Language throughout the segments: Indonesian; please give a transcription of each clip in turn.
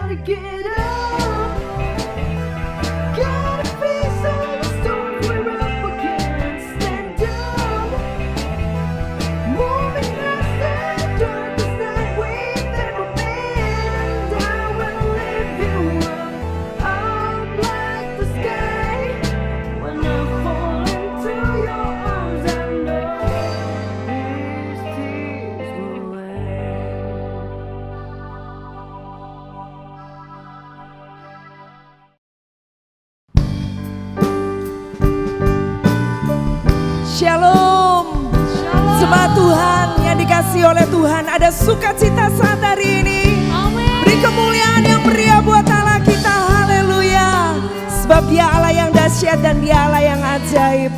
gotta get up. Gotta face all the storms we're up against. Stand up. Moving past the darkest night we've ever been. And I will lift you up like the sky. When I fall into your arms, I know these tears will end. Shalom. Jemaat Tuhan yang dikasihi oleh Tuhan, ada sukacita saat hari ini. Beri kemuliaan yang meriah buat Allah kita. Haleluya. Sebab Dia Allah yang dahsyat dan Dia Allah yang ajaib.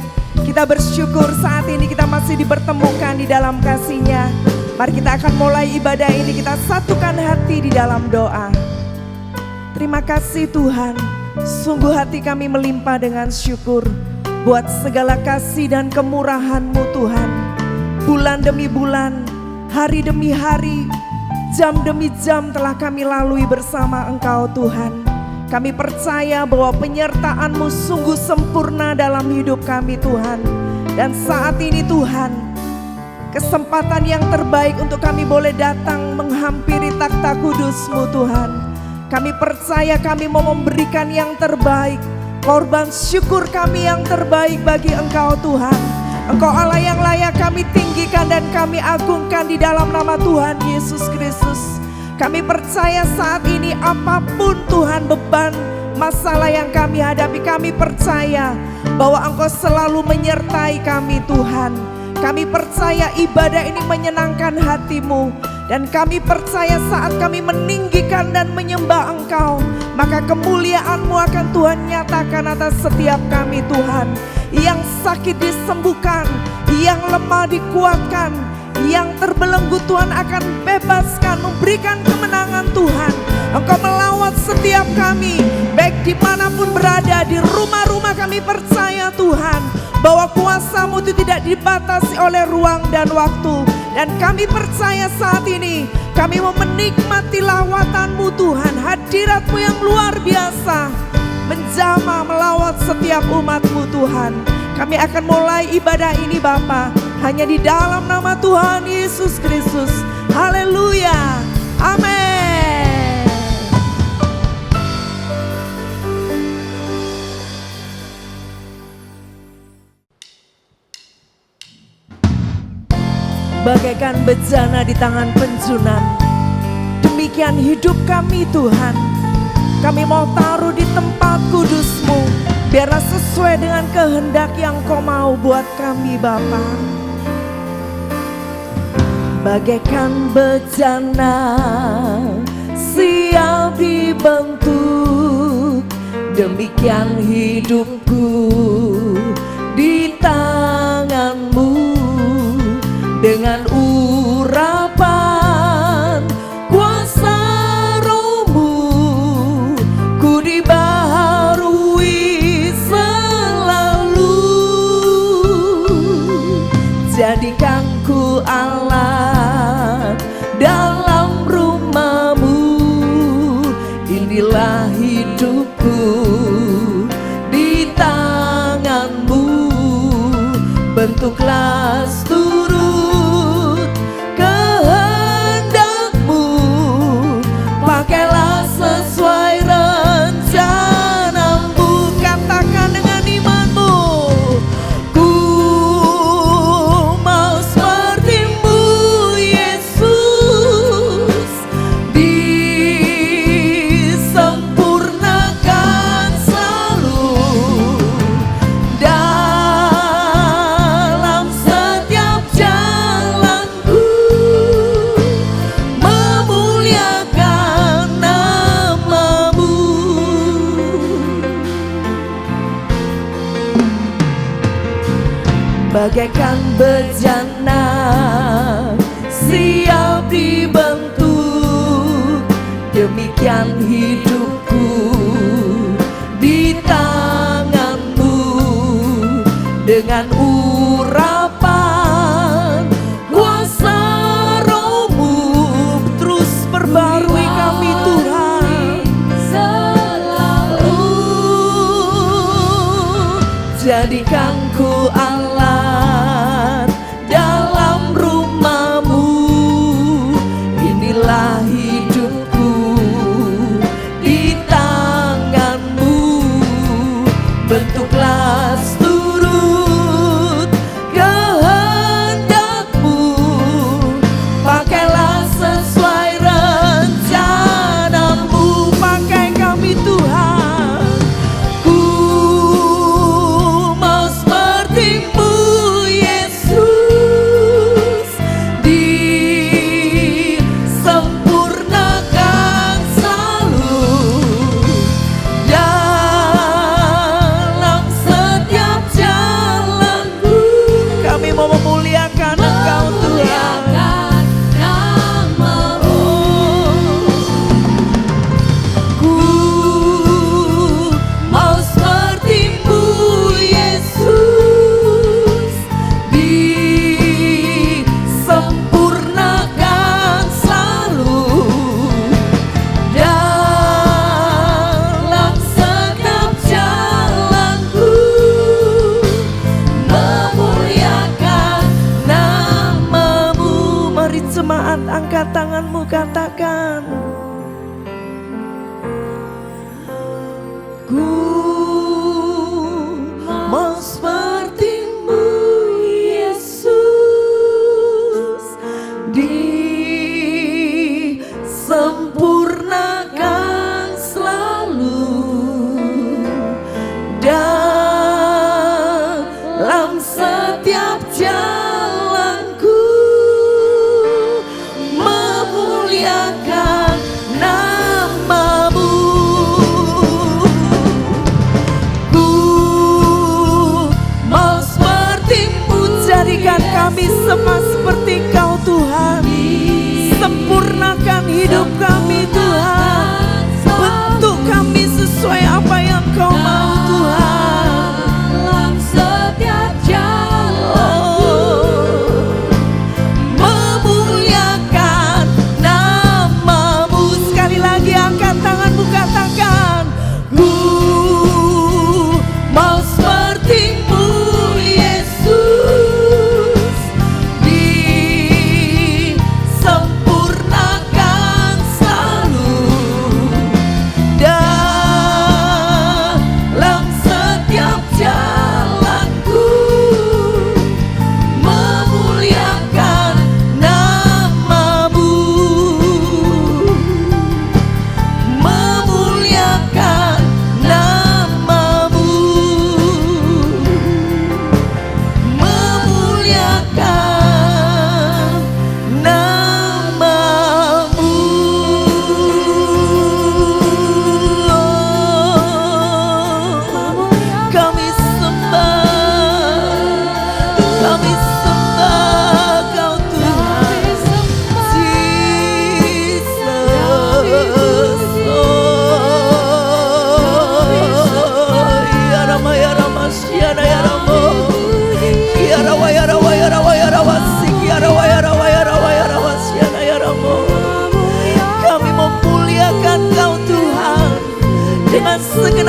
Kita bersyukur saat ini kita masih dipertemukan di dalam kasih-Nya. Mari kita akan mulai ibadah ini, kita satukan hati di dalam doa. Terima kasih Tuhan, sungguh hati kami melimpah dengan syukur buat segala kasih dan kemurahan-Mu Tuhan. Bulan demi bulan, hari demi hari, jam demi jam telah kami lalui bersama Engkau Tuhan. Kami percaya bahwa penyertaan-Mu sungguh sempurna dalam hidup kami Tuhan. Dan saat ini Tuhan, kesempatan yang terbaik untuk kami boleh datang menghampiri takhta kudus-Mu Tuhan. Kami percaya kami mau memberikan yang terbaik, korban syukur kami yang terbaik bagi Engkau Tuhan. Engkau Allah yang layak kami tinggikan dan kami agungkan di dalam nama Tuhan Yesus Kristus. Kami percaya saat ini apapun Tuhan beban masalah yang kami hadapi, kami percaya bahwa Engkau selalu menyertai kami Tuhan. Kami percaya ibadah ini menyenangkan hati-Mu. Dan kami percaya saat kami meninggikan dan menyembah Engkau, maka kemuliaan-Mu akan Tuhan nyatakan atas setiap kami Tuhan. Yang sakit disembuhkan, yang lemah dikuatkan, yang terbelenggu Tuhan akan bebaskan, memberikan kemenangan Tuhan. Engkau melawat setiap kami, baik dimanapun berada, di rumah-rumah kami percaya Tuhan, bahwa kuasa-Mu itu tidak dibatasi oleh ruang dan waktu. Dan kami percaya saat ini kami mau menikmati lawatan-Mu Tuhan, hadirat-Mu yang luar biasa menjamah melawat setiap umat-Mu Tuhan. Kami akan mulai ibadah ini Bapa, hanya di dalam nama Tuhan Yesus Kristus. Haleluya, amin. Bagaikan bejana di tangan penjunan, demikian hidup kami Tuhan. Kami mau taruh di tempat kudus-Mu, biarlah sesuai dengan kehendak yang Kau mau buat kami Bapa. Bagaikan bejana siap dibentuk, demikian hidupku di tangan-Mu. Dengan urapan kuasa Roh-Mu, ku dibaharui selalu. Jadikan ku alat dalam rumah-Mu, inilah hidupku di tangan-Mu. Bentuklah turut kehendak-Mu, pakailah sesuai rencana-Mu. Katakan dengan iman-Mu, ku mau seperti-Mu Yesus, disempurnakan selalu dalam setiap jalanku, memuliakan nama-Mu. Bagaikan bejana siap dibentuk, demikian hidupku di tangan-Mu. Dengan urapan kuasa Roh-Mu, terus perbarui kami Tuhan.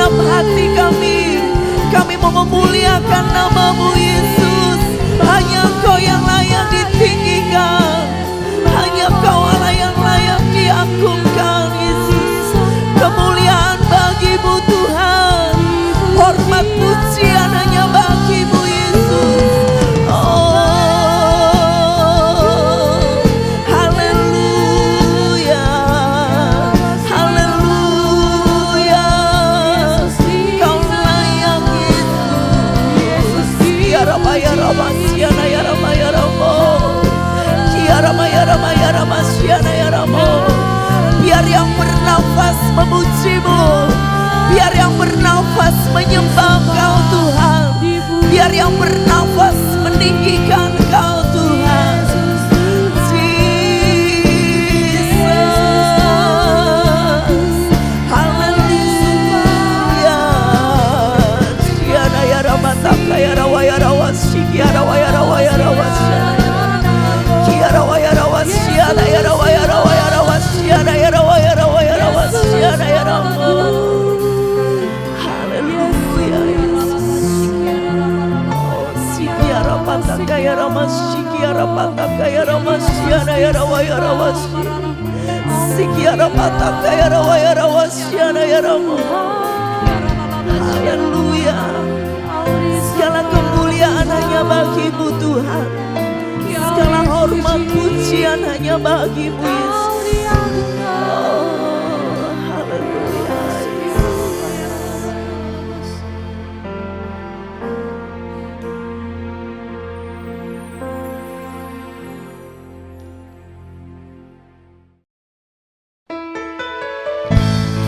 segenap hati kami. Kami mau memuliakan nama-Mu Yesus. Hanya Engkau yang layak ditinggikan, hanya Engkau Allah yang layak diagungkan Yesus. Kemuliaan bagi-Mu Tuhan, hormat pujian hanya bagi-Mu Yesus. Biar yang bernafas memuji-Mu, biar yang bernafas menyembah Engkau Tuhan, biar yang bernafas meninggikan Engkau Tuhan. Jesus, haleluya. Siana ya ramataka ya rawa ya rawa siki ya rawa ya rawa ya rawa siana. Kiara ya rawa siana ya rawa ya rawa ya rawa siana ya rawa ya rawa ya rawa siana ya rawa. Haleluya Yesus. Oh sikiara pataka ya rawa sikiara pataka ya rawa siana ya rawa ya rawa sikiara pataka ya rawa siana ya rawa. Haleluya. Segala kemuliaan hanya bagi-Mu Tuhan, segala hormat pujian hanya bagi-Mu Yesus. Oh, haleluya.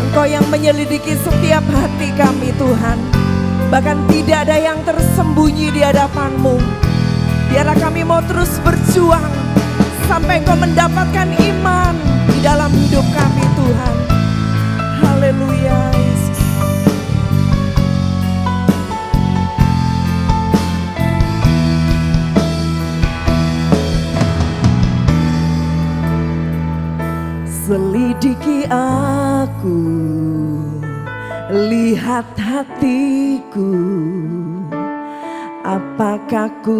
Engkau yang menyelidiki setiap hati kami Tuhan, bahkan tidak ada yang tersembunyi di hadapan-Mu. Biarlah kami mau terus berjuang sampai Engkau mendapatkan iman di dalam hidup kami Tuhan. Haleluya Yesus. Selidiki aku, lihat hatiku, apakah ku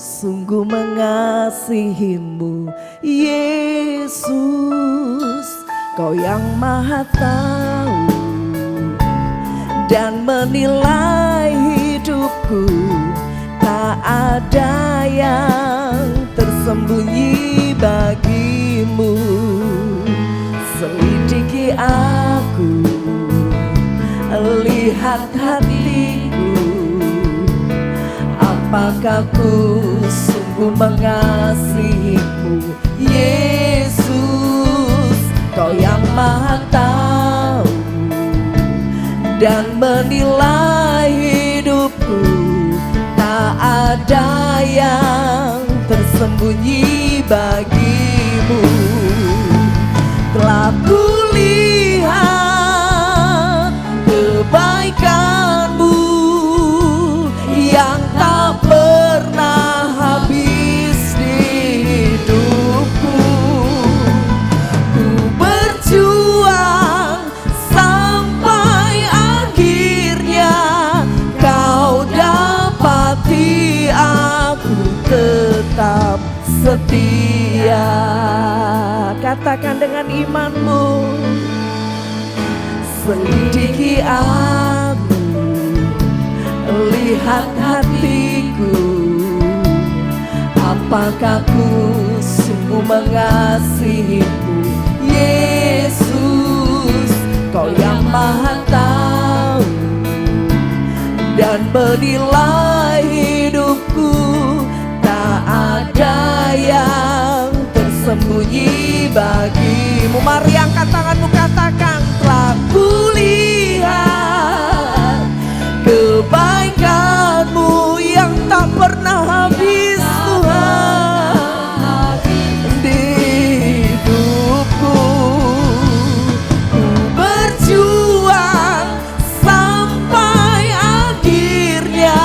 sungguh mengasihi-Mu Yesus. Kau yang Maha tahu dan menilai hidupku, tak ada yang tersembunyi bagi-Mu. Selidiki aku, lihat hatiku, apakah ku sungguh mengasihi-Mu Yesus. Kau yang Maha tahu dan menilai hidupku, tak ada yang tersembunyi bagi-Mu. Telah kulihat kebaikan-Mu yang tak pernah habis di hidupku. Ku berjuang sampai akhirnya Kau dapati aku tetap setia. Katakan dengan iman-Mu. Selidiki aku, lihat hatiku, apakah ku sungguh mengasihi-Mu Yesus. Kau yang Maha tahu dan menilai hidupku, tak ada yang tersembunyi bagi-Mu. Mari angkat tanganmu, katakan, telah kulihat kebaikan-Mu yang tak pernah habis Tuhan di hidupku. Ku berjuang sampai akhirnya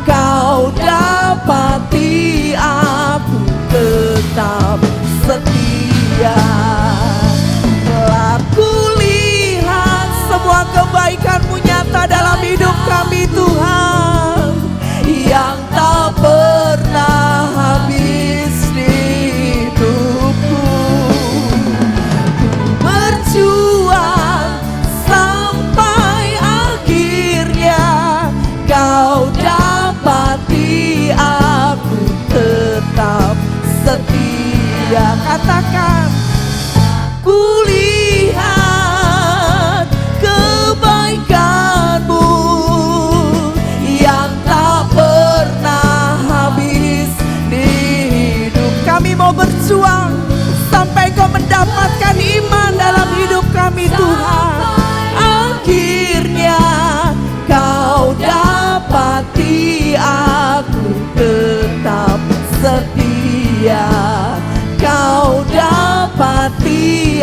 Kau dapati aku tetap setia. Telah kulihat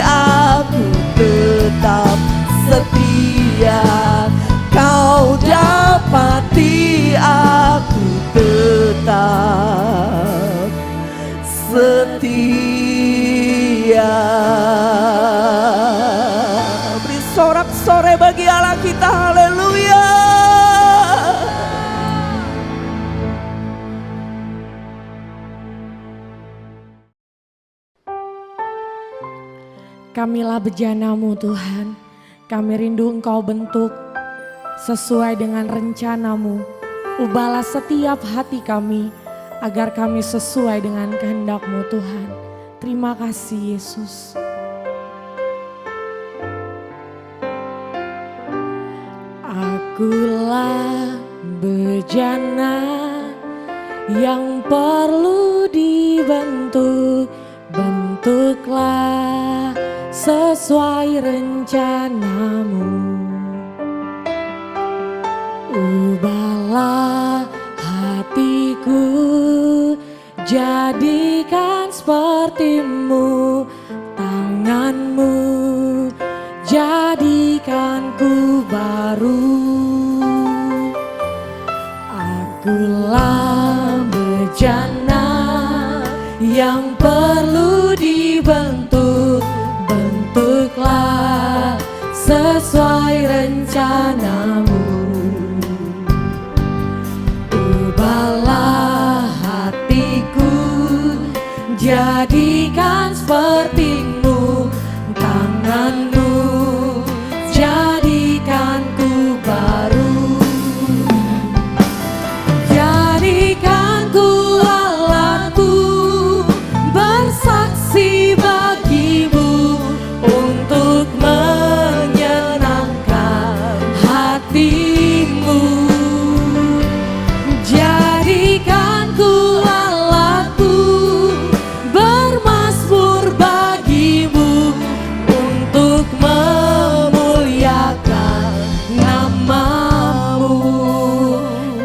aku tetap setia. Kau dapati aku tetap setia. Beri sorak-sorai bagi Allah kita, haleluya. Kamilah bejana-Mu Tuhan, kami rindu Engkau bentuk sesuai dengan rencana-Mu. Ubahlah setiap hati kami agar kami sesuai dengan kehendak-Mu Tuhan. Terima kasih Yesus. Akulah bejana yang perlu dibentuk, bentuklah sesuai rencana-Mu. Ubahlah hatiku, jadikan seperti-Mu. Tangan-Mu, jadikanku baru. Akulah bejana yang perlu dibentuk, bentuklah sesuai rencana-Mu. Ubahlah hatiku, jadikan seperti-Mu. Tangan-Mu, jadikanku baru. Jadikanku alatku, bersaksi bagi-Mu untuk menyenangkan hati-Mu. Jadikanku alatku, bermazmur bagi-Mu untuk memuliakan nama-Mu.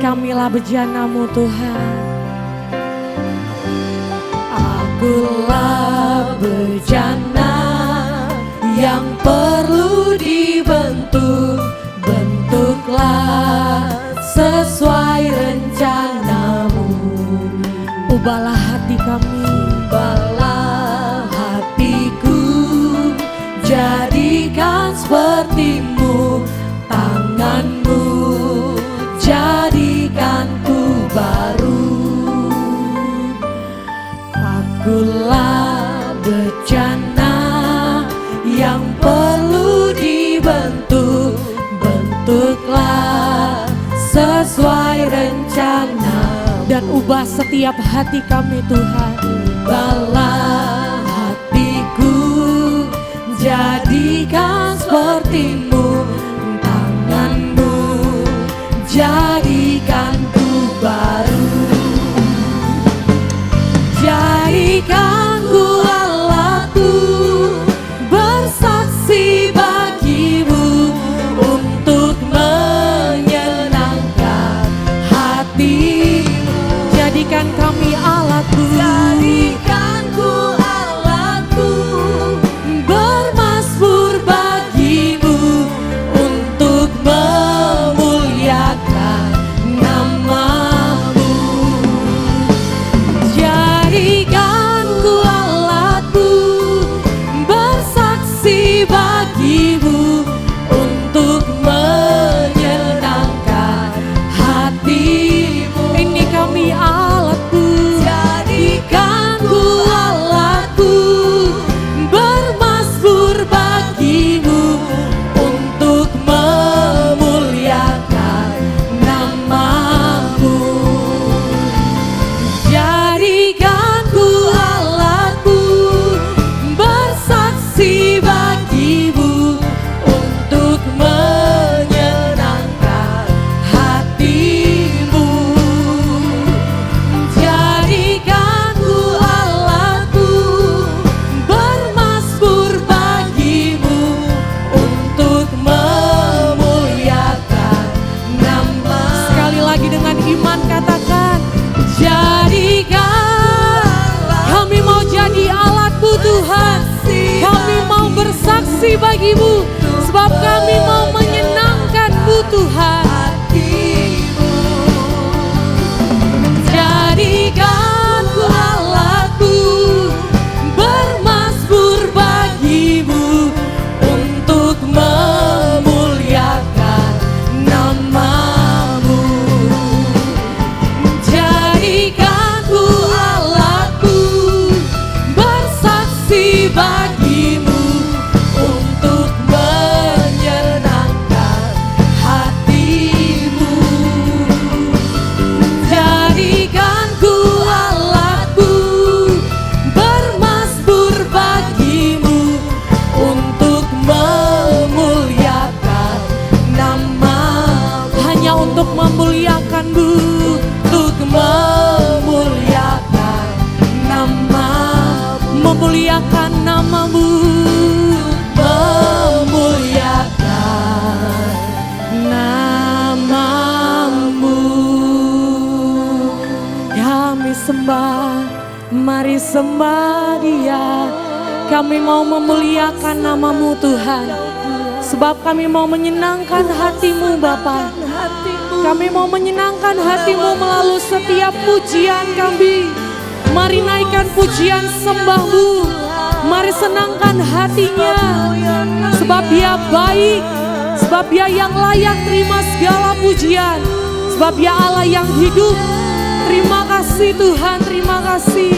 Kamilah bejana-Mu Tuhan. Akulah bejana yang perlu dibentuk, bentuklah sesuai rencana-Mu. Ubahlah hati kami, ubahlah hatiku, jadikan seperti-Mu. Tangan-Mu, jadikanku baru. Akulah bejana yang perlu dibentuk, bentuklah sesuai rencana. Dan ubah setiap hati kami Tuhan. Ubahlah hatiku, jadikan seperti-Mu. Tangan-Mu, jadikanku baru. Jadikanku alatku, bersaksi bagi-Mu untuk menyenangkan hati-Mu. Jadikan kami alatku, jadikanku alatku, bermazmur bagi-Mu untuk memuliakan nama-Mu. Jadikanku alatku, bersaksi bagi-Mu untuk menyenangkan hati-Mu. Ini kami alatku, jadikanku alatku, bermazmur bagi-Mu untuk memuliakan nama-Mu. Jadikanku alatku, bersaksi bagi-Mu bagimu, sebab kami mau menyenangkan-Mu Tuhan. Jadikan ku alatku, bermasmur bagimu, untuk memuliakan nama-Mu. Jadikan ku alatku, bersaksi bagimu, untuk menyenangkan hatimu. Jadikan ku alatku, bermasmur bagimu, untuk memuliakan nama-Mu. Hanya untuk memuliakan-Mu, untuk memuliakan nama-Mu, memuliakan nama-Mu, memuliakan nama-Mu. Kami sembah, mari sembah Dia. Kami mau memuliakan nama-Mu Tuhan, sebab kami mau menyenangkan hati-Mu Bapa. Kami mau menyenangkan hati-Mu melalui setiap pujian kami. Mari naikkan pujian sembah-Mu, mari senangkan hatinya, sebab Dia baik, sebab Dia yang layak terima segala pujian, sebab Dia Allah yang hidup. Terima kasih Tuhan, terima kasih.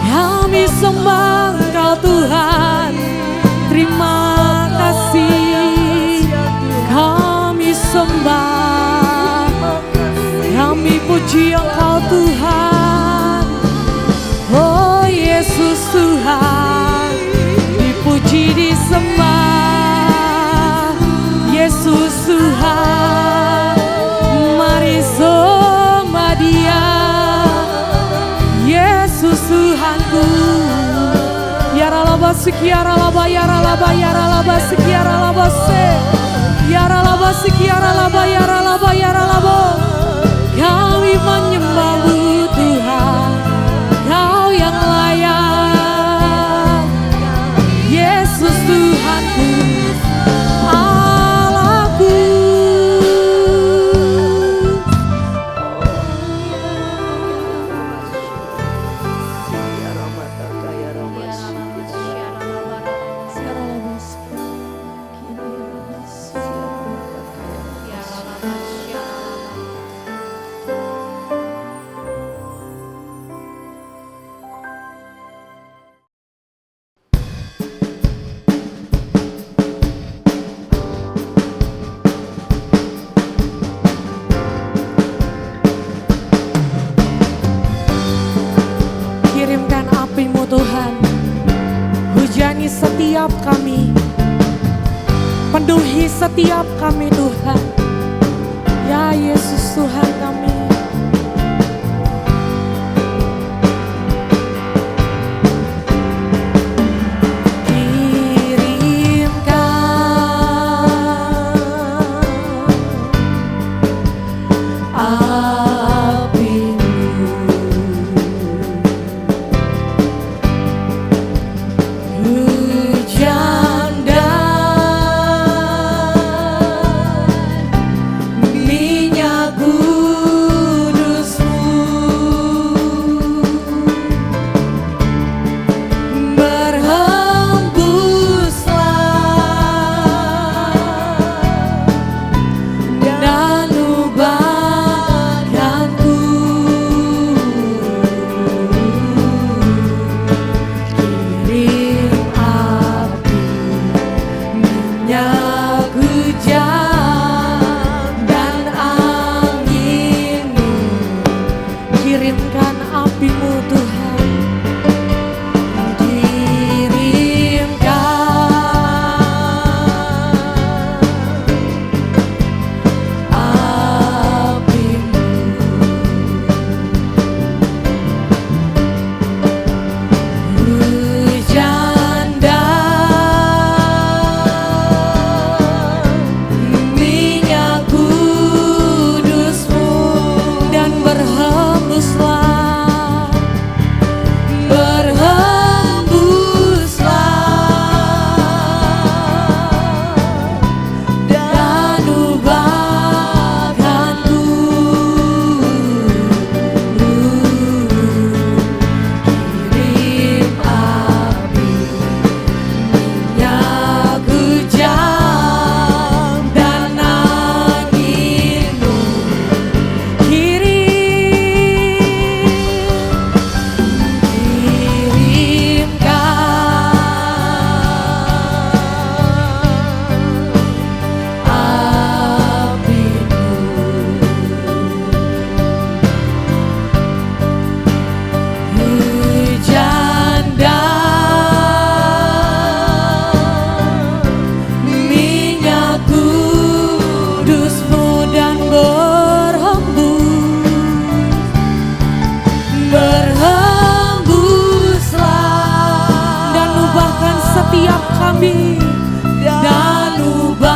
Kami sembah Engkau Tuhan, terima kasih. Kami sembah, kami puji Engkau Tuhan. Oh Yesus Tuhan, dipuji disembah. Yesus Tuhan, mari sembah Dia. Yesus Tuhanku, yaralabasik yaralaba yaralaba yaralabasik yaralabase yaralabasik yaralaba yaralaba yaralabo. Kami menyembah-Mu Tuhan, Kau yang layak. Yesus Tuhanku, Allahku. Kirimkan api-Mu Tuhan, hujani setiap kami, penuhi setiap kami Tuhan. Ya Yesus Tuhan kami. Minyak kami dan ubahkanku.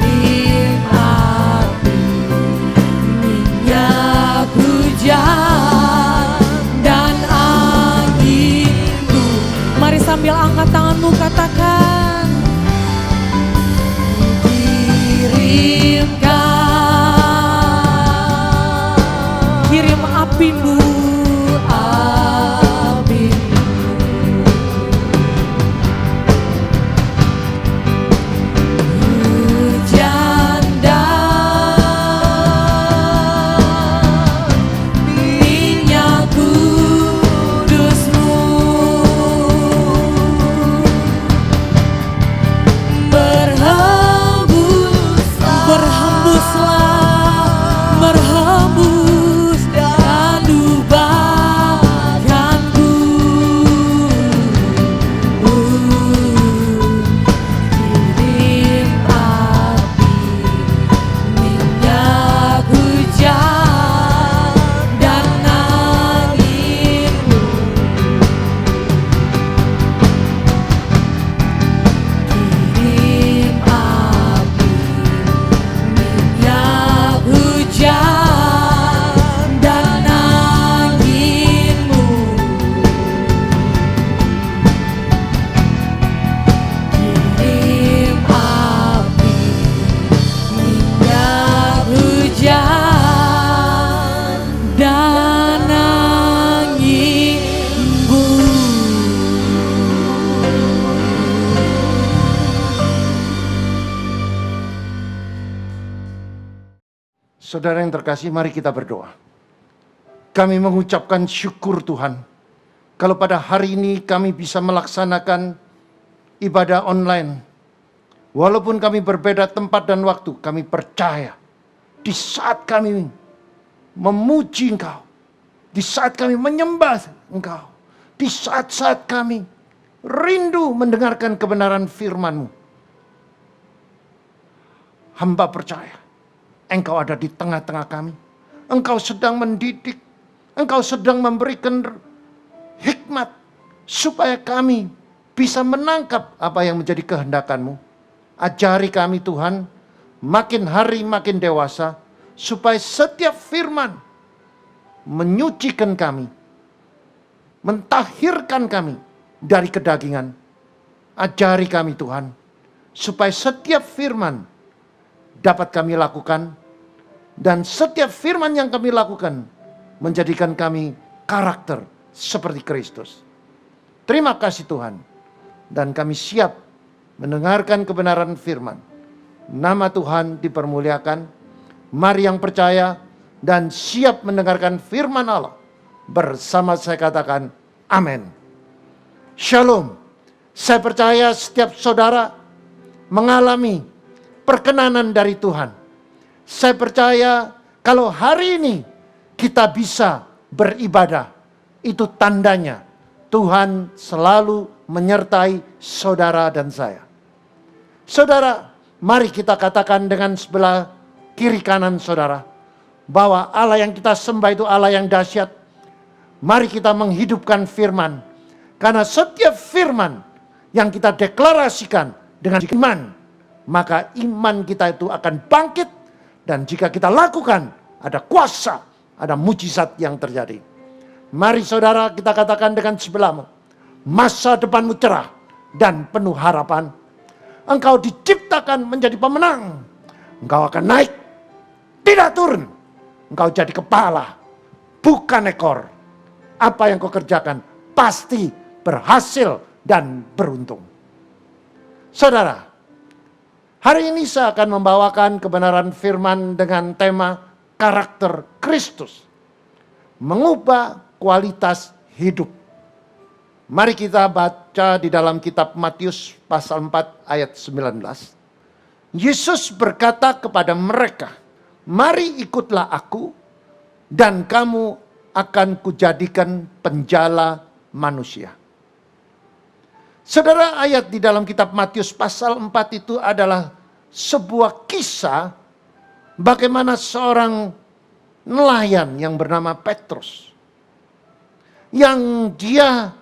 Kirim api, minyak hujan, dan anginku. Mari sambil angkat tanganmu katakan, kirim apimu, hujan dan minyak kudus-Mu. Berhembus dan ubahkanku. Kirim api, minyak hujan, dan angin-Mu. Kirim api, minyak hujan, dan angin-Mu. Kirim api, minyak hujan, dan angin-Mu. Saudara yang terkasih, mari kita berdoa. Kami mengucapkan syukur Tuhan, kalau pada hari ini kami bisa melaksanakan ibadah online. Walaupun kami berbeda tempat dan waktu, kami percaya di saat kami memuji Engkau, di saat kami menyembah Engkau, di saat-saat kami rindu mendengarkan kebenaran firman-Mu, hamba percaya Engkau ada di tengah-tengah kami. Engkau sedang mendidik, Engkau sedang memberikan hikmat supaya kami bisa menangkap apa yang menjadi kehendak-Mu. Ajari kami Tuhan, makin hari makin dewasa, supaya setiap firman menyucikan kami, mentahirkan kami dari kedagingan. Ajari kami Tuhan, supaya setiap firman dapat kami lakukan, dan setiap firman yang kami lakukan menjadikan kami karakter seperti Kristus. Terima kasih Tuhan, dan kami siap mendengarkan kebenaran firman. Nama Tuhan dipermuliakan. Mari yang percaya dan siap mendengarkan firman Allah, bersama saya katakan amin. Shalom. Saya percaya setiap saudara mengalami perkenanan dari Tuhan. Saya percaya kalau hari ini kita bisa beribadah, itu tandanya Tuhan selalu menyertai saudara dan saya. Saudara, mari kita katakan dengan sebelah kiri kanan saudara, bahwa Allah yang kita sembah itu Allah yang dahsyat. Mari kita menghidupkan firman, karena setiap firman yang kita deklarasikan dengan iman, maka iman kita itu akan bangkit. Dan jika kita lakukan, ada kuasa, ada mujizat yang terjadi. Mari saudara kita katakan dengan sebelahmu, masa depanmu cerah dan penuh harapan. Engkau diciptakan menjadi pemenang. Engkau akan naik, tidak turun. Engkau jadi kepala, bukan ekor. Apa yang kau kerjakan pasti berhasil dan beruntung. Saudara, hari ini saya akan membawakan kebenaran firman dengan tema karakter Kristus. Mengubah kualitas hidup. Mari kita baca di dalam kitab Matius pasal 4 ayat 19. Yesus berkata kepada mereka, "Mari ikutlah aku dan kamu akan kujadikan penjala manusia." Saudara, ayat di dalam kitab Matius pasal 4 itu adalah sebuah kisah bagaimana seorang nelayan yang bernama Petrus. Yang dia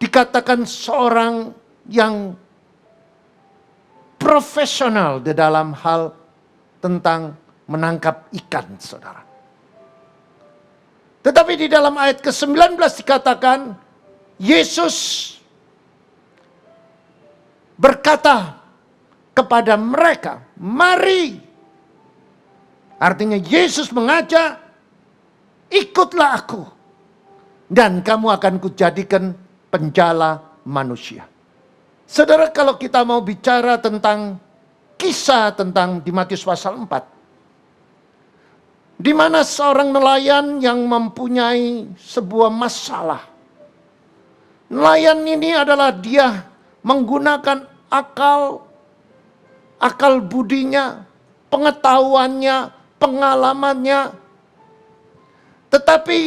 dikatakan seorang yang profesional di dalam hal tentang menangkap ikan, saudara. Tetapi di dalam ayat ke-19 dikatakan, Yesus berkata kepada mereka, mari. Artinya Yesus mengajak, ikutlah aku. Dan kamu akan kujadikan penjala manusia. Saudara, kalau kita mau bicara tentang kisah tentang di Matius pasal 4. Di mana seorang nelayan yang mempunyai sebuah masalah. Nelayan ini adalah dia menggunakan akal budinya, pengetahuannya, pengalamannya. Tetapi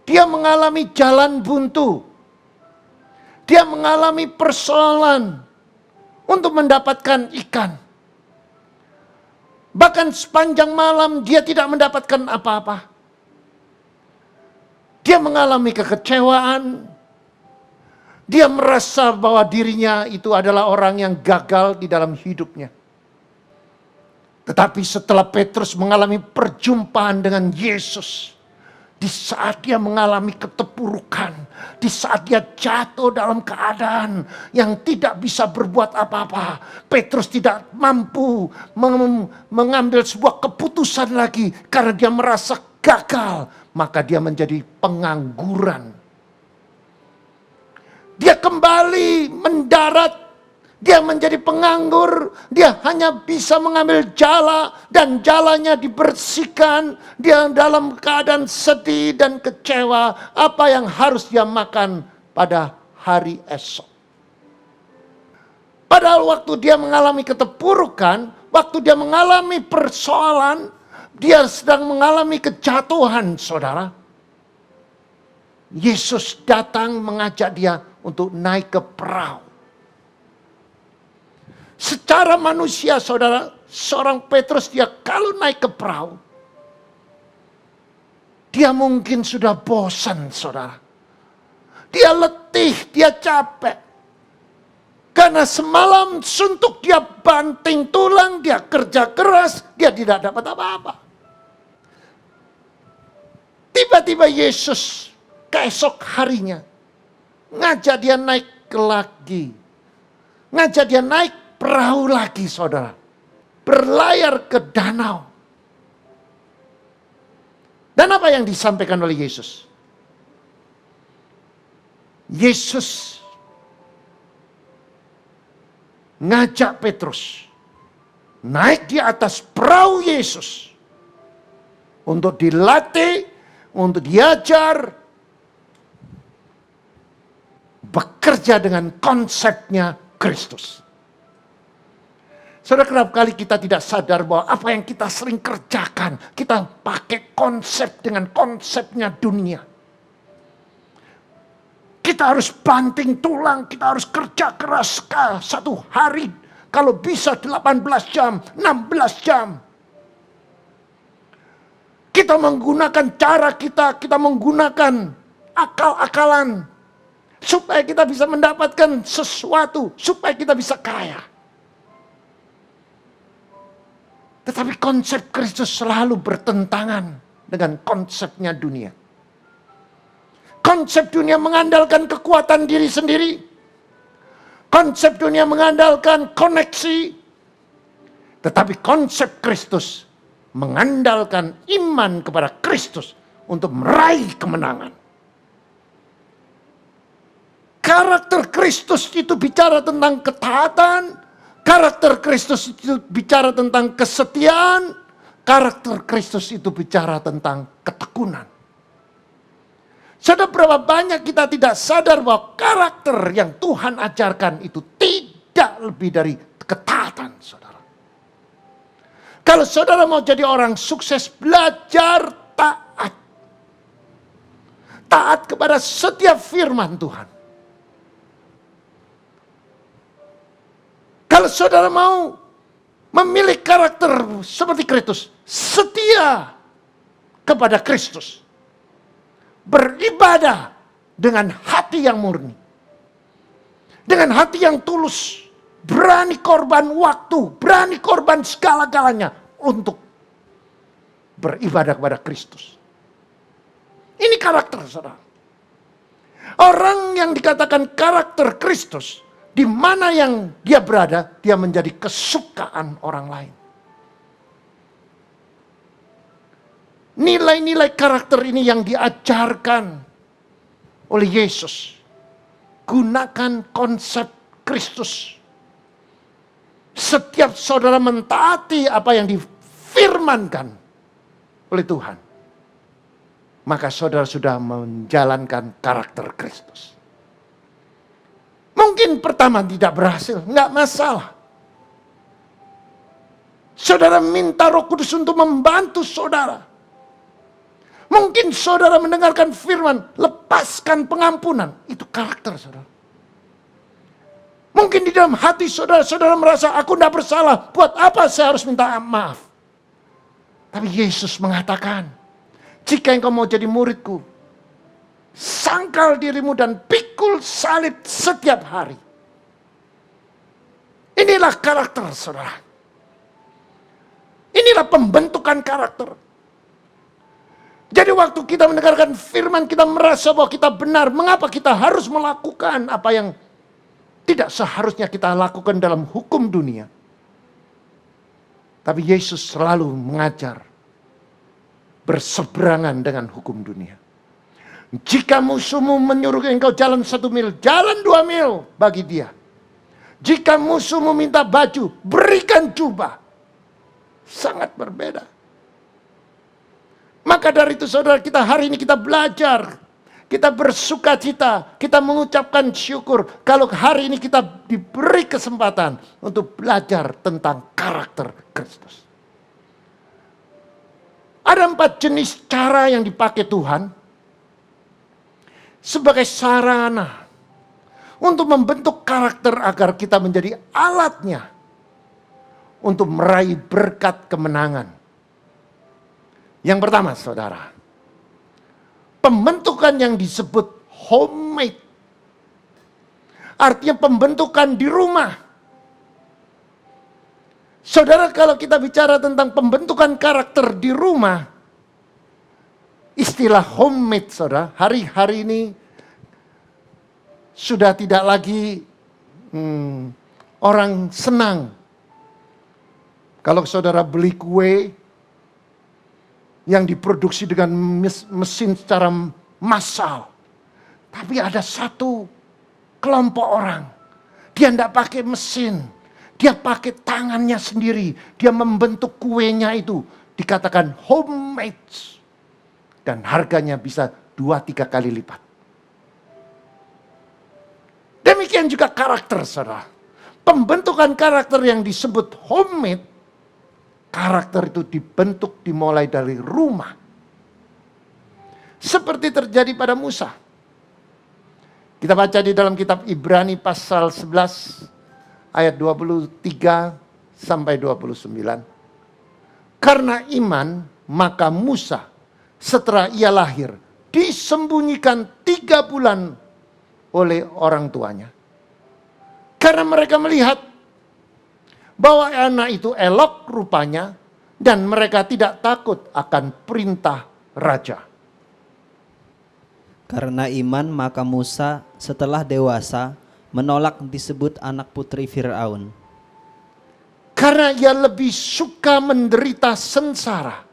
dia mengalami jalan buntu. Dia mengalami persoalan untuk mendapatkan ikan. Bahkan sepanjang malam dia tidak mendapatkan apa-apa. Dia mengalami kekecewaan. Dia merasa bahwa dirinya itu adalah orang yang gagal di dalam hidupnya. Tetapi setelah Petrus mengalami perjumpaan dengan Yesus, di saat dia mengalami keterpurukan, di saat dia jatuh dalam keadaan yang tidak bisa berbuat apa-apa, Petrus tidak mampu mengambil sebuah keputusan lagi karena dia merasa gagal, maka dia menjadi pengangguran. Dia kembali mendarat. Dia menjadi penganggur, dia hanya bisa mengambil jala dan jalanya dibersihkan. Dia dalam keadaan sedih dan kecewa apa yang harus dia makan pada hari esok. Padahal waktu dia mengalami keterpurukan, waktu dia mengalami persoalan, dia sedang mengalami kejatuhan, saudara. Yesus datang mengajak dia untuk naik ke perahu. Secara manusia, saudara, seorang Petrus dia kalau naik ke perahu, dia mungkin sudah bosan, saudara. Dia letih, dia capek. Karena semalam suntuk dia banting tulang, dia kerja keras, dia tidak dapat apa-apa. Tiba-tiba Yesus keesok harinya ngajak dia naik lagi. Ngajak dia naik perahu lagi, saudara. Berlayar ke danau. Dan apa yang disampaikan oleh Yesus? Yesus ngajak Petrus naik di atas perahu Yesus untuk dilatih, untuk diajar, bekerja dengan konsepnya Kristus. Saudara, kerap kali kita tidak sadar bahwa apa yang kita sering kerjakan, kita pakai konsep dengan konsepnya dunia. Kita harus banting tulang, kita harus kerja keras satu hari. Kalau bisa 18 jam, 16 jam. Kita menggunakan cara kita menggunakan akal-akalan. Supaya kita bisa mendapatkan sesuatu, supaya kita bisa kaya. Tetapi konsep Kristus selalu bertentangan dengan konsepnya dunia. Konsep dunia mengandalkan kekuatan diri sendiri. Konsep dunia mengandalkan koneksi. Tetapi konsep Kristus mengandalkan iman kepada Kristus untuk meraih kemenangan. Karakter Kristus itu bicara tentang ketaatan. Karakter Kristus itu bicara tentang kesetiaan. Karakter Kristus itu bicara tentang ketekunan. Saudara, berapa banyak kita tidak sadar bahwa karakter yang Tuhan ajarkan itu tidak lebih dari ketaatan, saudara. Kalau saudara mau jadi orang sukses, belajar taat. Taat kepada setiap firman Tuhan. Kalau saudara mau memilih karakter seperti Kristus, setia kepada Kristus. Beribadah dengan hati yang murni. Dengan hati yang tulus. Berani korban waktu, berani korban segala-galanya untuk beribadah kepada Kristus. Ini karakter, saudara. Orang yang dikatakan karakter Kristus, di mana yang dia berada, dia menjadi kesukaan orang lain. Nilai-nilai karakter ini yang diajarkan oleh Yesus. Gunakan konsep Kristus. Setiap saudara mentaati apa yang difirmankan oleh Tuhan, maka saudara sudah menjalankan karakter Kristus. Mungkin pertama tidak berhasil, enggak masalah. Saudara minta Roh Kudus untuk membantu saudara. Mungkin saudara mendengarkan firman, lepaskan pengampunan. Itu karakter saudara. Mungkin di dalam hati saudara merasa, aku tidak bersalah. Buat apa saya harus minta maaf? Tapi Yesus mengatakan, jika engkau mau jadi muridku, sangkal dirimu dan pikul salib setiap hari. Inilah karakter saudara. Inilah pembentukan karakter. Jadi waktu kita mendengarkan firman, kita merasa bahwa kita benar. Mengapa kita harus melakukan apa yang tidak seharusnya kita lakukan dalam hukum dunia. Tapi Yesus selalu mengajar berseberangan dengan hukum dunia. Jika musuhmu menyuruh engkau jalan 1 mil, jalan 2 mil bagi dia. Jika musuhmu minta baju, berikan jubah. Sangat berbeda. Maka dari itu saudara, kita hari ini kita belajar. Kita bersuka cita, kita mengucapkan syukur kalau hari ini kita diberi kesempatan untuk belajar tentang karakter Kristus. Ada 4 jenis cara yang dipakai Tuhan sebagai sarana untuk membentuk karakter agar kita menjadi alatnya untuk meraih berkat kemenangan. Yang pertama saudara, pembentukan yang disebut homemade. Artinya pembentukan di rumah. Saudara, kalau kita bicara tentang pembentukan karakter di rumah, istilah homemade saudara, hari-hari ini sudah tidak lagi orang senang. Kalau saudara beli kue yang diproduksi dengan mesin secara massal. Tapi ada satu kelompok orang. Dia tidak pakai mesin. Dia pakai tangannya sendiri. Dia membentuk kuenya itu. Dikatakan homemade. Dan harganya bisa 2-3 kali lipat. Demikian juga karakter saudara. Pembentukan karakter yang disebut homemade. Karakter itu dibentuk dimulai dari rumah. Seperti terjadi pada Musa. Kita baca di dalam kitab Ibrani pasal 11 ayat 23 sampai 29. Karena iman maka Musa setelah ia lahir disembunyikan 3 bulan oleh orang tuanya. Karena mereka melihat bahwa anak itu elok rupanya dan mereka tidak takut akan perintah raja. Karena iman maka Musa setelah dewasa menolak disebut anak putri Fir'aun. Karena ia lebih suka menderita sengsara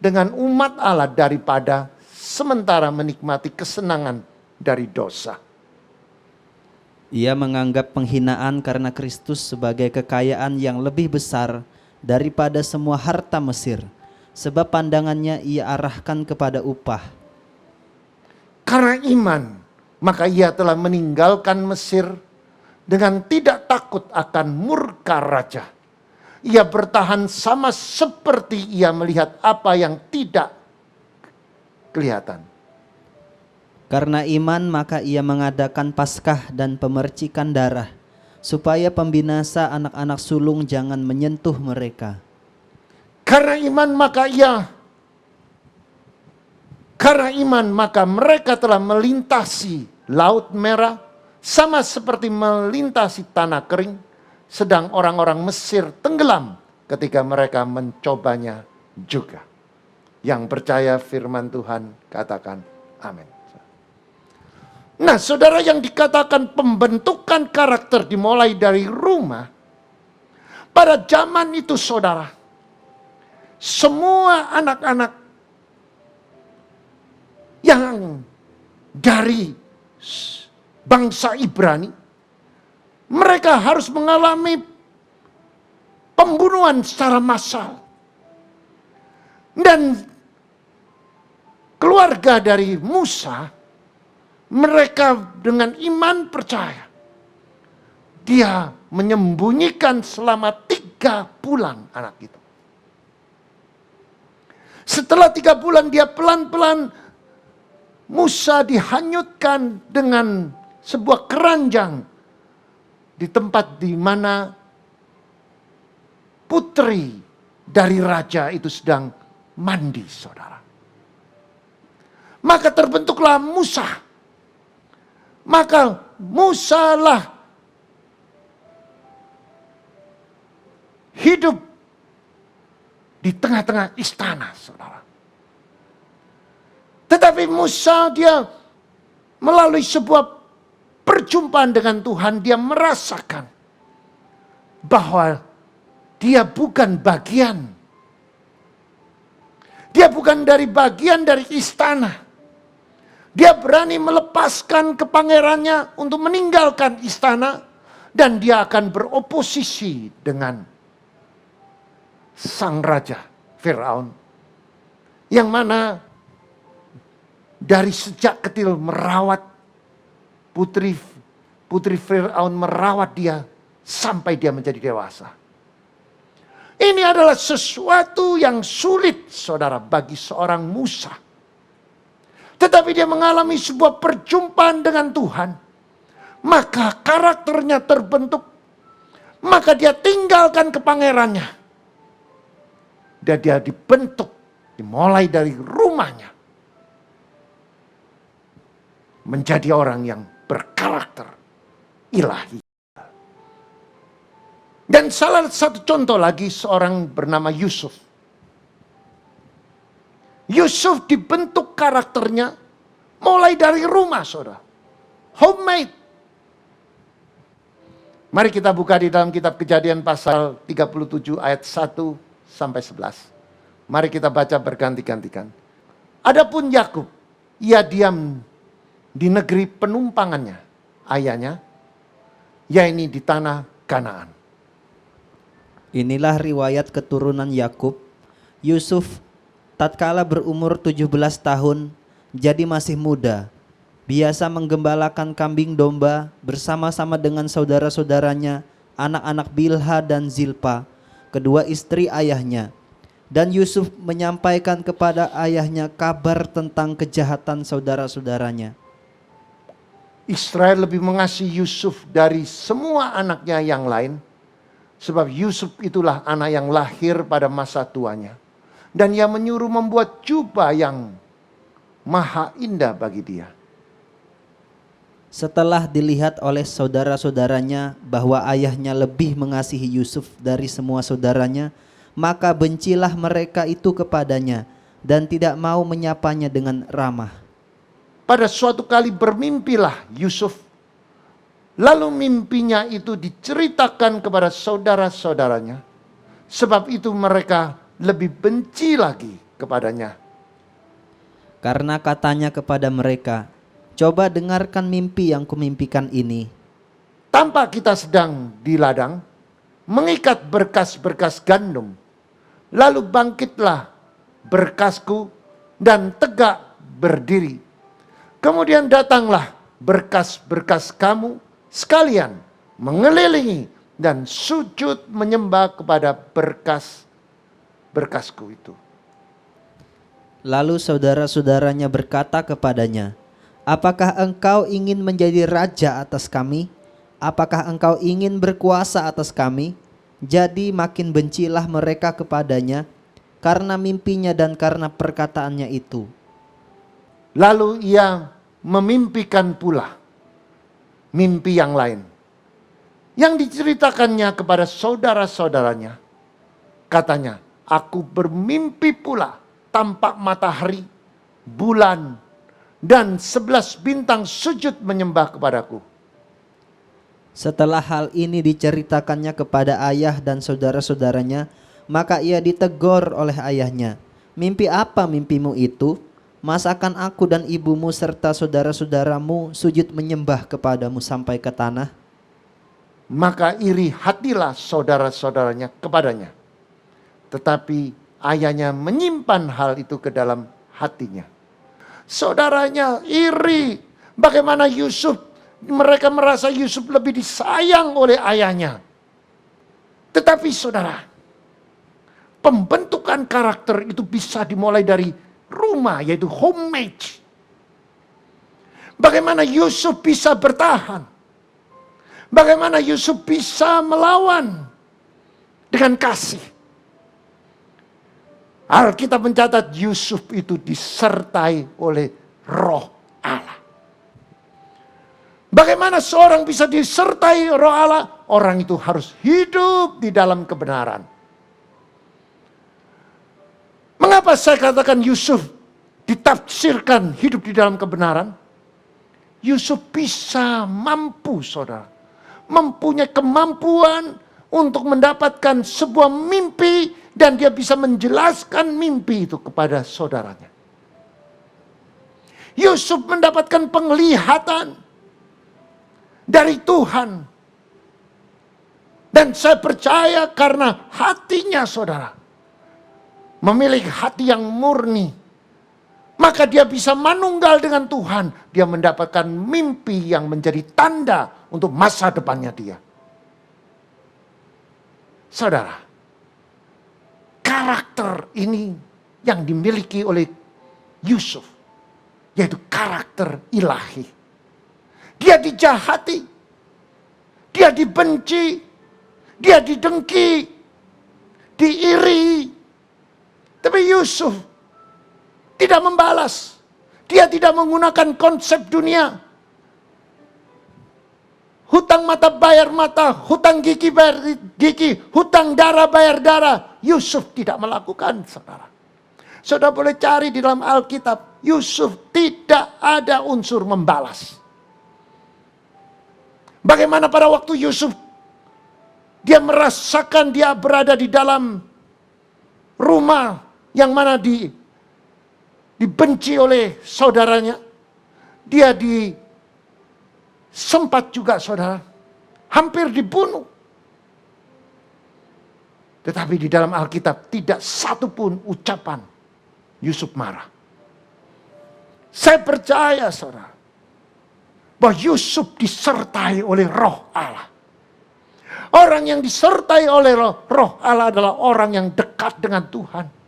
dengan umat Allah daripada sementara menikmati kesenangan dari dosa. Ia menganggap penghinaan karena Kristus sebagai kekayaan yang lebih besar daripada semua harta Mesir, sebab pandangannya ia arahkan kepada upah. Karena iman, maka ia telah meninggalkan Mesir dengan tidak takut akan murka raja. Ia bertahan sama seperti ia melihat apa yang tidak kelihatan. Karena iman maka ia mengadakan Paskah dan pemercikan darah, supaya pembinasa anak-anak sulung jangan menyentuh mereka. Karena iman maka ia Karena iman maka mereka telah melintasi Laut Merah sama seperti melintasi tanah kering, sedang orang-orang Mesir tenggelam ketika mereka mencobanya juga. Yang percaya firman Tuhan katakan amin. Nah, saudara, yang dikatakan pembentukan karakter dimulai dari rumah. Pada zaman itu, saudara, semua anak-anak yang dari bangsa Ibrani, mereka harus mengalami pembunuhan secara massal. Dan keluarga dari Musa, mereka dengan iman percaya. Dia menyembunyikan selama 3 bulan anak itu. Setelah 3 bulan dia pelan-pelan, Musa dihanyutkan dengan sebuah keranjang di tempat di mana putri dari raja itu sedang mandi, saudara. Maka terbentuklah Musa. Maka Musa lah hidup di tengah-tengah istana, saudara. Tetapi Musa dia melalui sebuah perjumpaan dengan Tuhan, dia merasakan bahwa dia bukan bagian. Dia bukan dari bagian dari istana. Dia berani melepaskan kepangerannya untuk meninggalkan istana. Dan dia akan beroposisi dengan sang raja Firaun. Yang mana dari sejak kecil merawat putri Firaun, merawat dia sampai dia menjadi dewasa. Ini adalah sesuatu yang sulit, saudara, bagi seorang Musa. Tetapi dia mengalami sebuah perjumpaan dengan Tuhan. Maka karakternya terbentuk. Maka dia tinggalkan kepangerannya. Dan dia dibentuk, dimulai dari rumahnya. Menjadi orang yang berkarakter ilahi. Dan salah satu contoh lagi seorang bernama Yusuf. Yusuf dibentuk karakternya mulai dari rumah, saudara. Homemade. Mari kita buka di dalam kitab Kejadian pasal 37 ayat 1 sampai 11. Mari kita baca berganti-gantikan. Adapun Yakub, ia diam di negeri penumpangannya, ayahnya, yaitu di tanah Kanaan. Inilah riwayat keturunan Yakub. Yusuf tatkala berumur 17 tahun, jadi masih muda, biasa menggembalakan kambing domba bersama-sama dengan saudara-saudaranya, anak-anak Bilha dan Zilpa, kedua istri ayahnya. Dan Yusuf menyampaikan kepada ayahnya kabar tentang kejahatan saudara-saudaranya. Israel lebih mengasihi Yusuf dari semua anaknya yang lain. Sebab Yusuf itulah anak yang lahir pada masa tuanya. Dan ia menyuruh membuat jubah yang maha indah bagi dia. Setelah dilihat oleh saudara-saudaranya bahwa ayahnya lebih mengasihi Yusuf dari semua saudaranya, maka bencilah mereka itu kepadanya dan tidak mau menyapanya dengan ramah. Pada suatu kali bermimpilah Yusuf. Lalu mimpinya itu diceritakan kepada saudara-saudaranya. Sebab itu mereka lebih benci lagi kepadanya. Karena katanya kepada mereka, coba dengarkan mimpi yang kumimpikan ini. Tampak kita sedang di ladang, mengikat berkas-berkas gandum. Lalu bangkitlah berkasku dan tegak berdiri. Kemudian datanglah berkas-berkas kamu sekalian mengelilingi dan sujud menyembah kepada berkas-berkasku itu. Lalu saudara-saudaranya berkata kepadanya, apakah engkau ingin menjadi raja atas kami? Apakah engkau ingin berkuasa atas kami? Jadi makin bencilah mereka kepadanya karena mimpinya dan karena perkataannya itu. Lalu ia memimpikan pula mimpi yang lain, yang diceritakannya kepada saudara-saudaranya. Katanya, aku bermimpi pula tampak matahari, bulan, dan 11 bintang sujud menyembah kepadaku. Setelah hal ini diceritakannya kepada ayah dan saudara-saudaranya, maka ia ditegur oleh ayahnya. Mimpi apa mimpimu itu? Masakan aku dan ibumu serta saudara-saudaramu sujud menyembah kepadamu sampai ke tanah? Maka iri hatilah saudara-saudaranya kepadanya. Tetapi ayahnya menyimpan hal itu ke dalam hatinya. Saudaranya iri. Bagaimana Yusuf, mereka merasa Yusuf lebih disayang oleh ayahnya. Tetapi saudara, pembentukan karakter itu bisa dimulai dari rumah, yaitu homage. Bagaimana Yusuf bisa bertahan? Bagaimana Yusuf bisa melawan dengan kasih? Alkitab mencatat Yusuf itu disertai oleh Roh Allah. Bagaimana seorang bisa disertai Roh Allah? Orang itu harus hidup di dalam kebenaran. Mengapa saya katakan Yusuf ditafsirkan hidup di dalam kebenaran? Yusuf bisa mampu, saudara. Mempunyai kemampuan untuk mendapatkan sebuah mimpi dan dia bisa menjelaskan mimpi itu kepada saudaranya. Yusuf mendapatkan penglihatan dari Tuhan. Dan saya percaya karena hatinya saudara memiliki hati yang murni, maka dia bisa manunggal dengan Tuhan. Dia mendapatkan mimpi yang menjadi tanda untuk masa depannya dia. Saudara, karakter ini yang dimiliki oleh Yusuf, yaitu karakter ilahi. Dia dijahati, dia dibenci, dia didengki, diiri. Tapi Yusuf tidak membalas. Dia tidak menggunakan konsep dunia. Hutang mata bayar mata, hutang gigi bayar gigi, hutang darah bayar darah. Yusuf tidak melakukan, saudara. Saudara boleh cari di dalam Alkitab. Yusuf tidak ada unsur membalas. Bagaimana pada waktu Yusuf, dia merasakan dia berada di dalam rumah yang mana dibenci oleh saudaranya. Dia sempat juga saudara, hampir dibunuh. Tetapi di dalam Alkitab tidak satu pun ucapan Yusuf marah. Saya percaya saudara, bahwa Yusuf disertai oleh Roh Allah. Orang yang disertai oleh Roh Allah adalah orang yang dekat dengan Tuhan.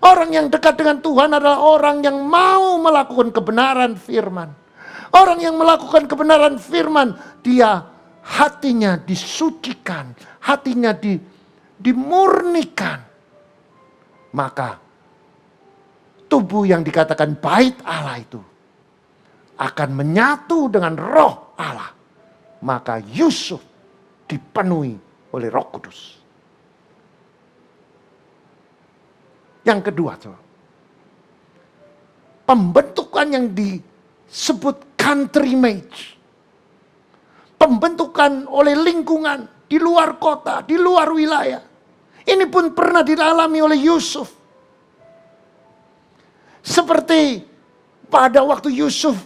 Orang yang dekat dengan Tuhan adalah orang yang mau melakukan kebenaran firman. Orang yang melakukan kebenaran firman, dia hatinya disucikan, hatinya dimurnikan. Maka tubuh yang dikatakan bait Allah itu akan menyatu dengan Roh Allah. Maka Yusuf dipenuhi oleh Roh Kudus. Yang kedua, pembentukan yang disebut country made. Pembentukan oleh lingkungan di luar kota, di luar wilayah. Ini pun pernah dialami oleh Yusuf. Seperti pada waktu Yusuf,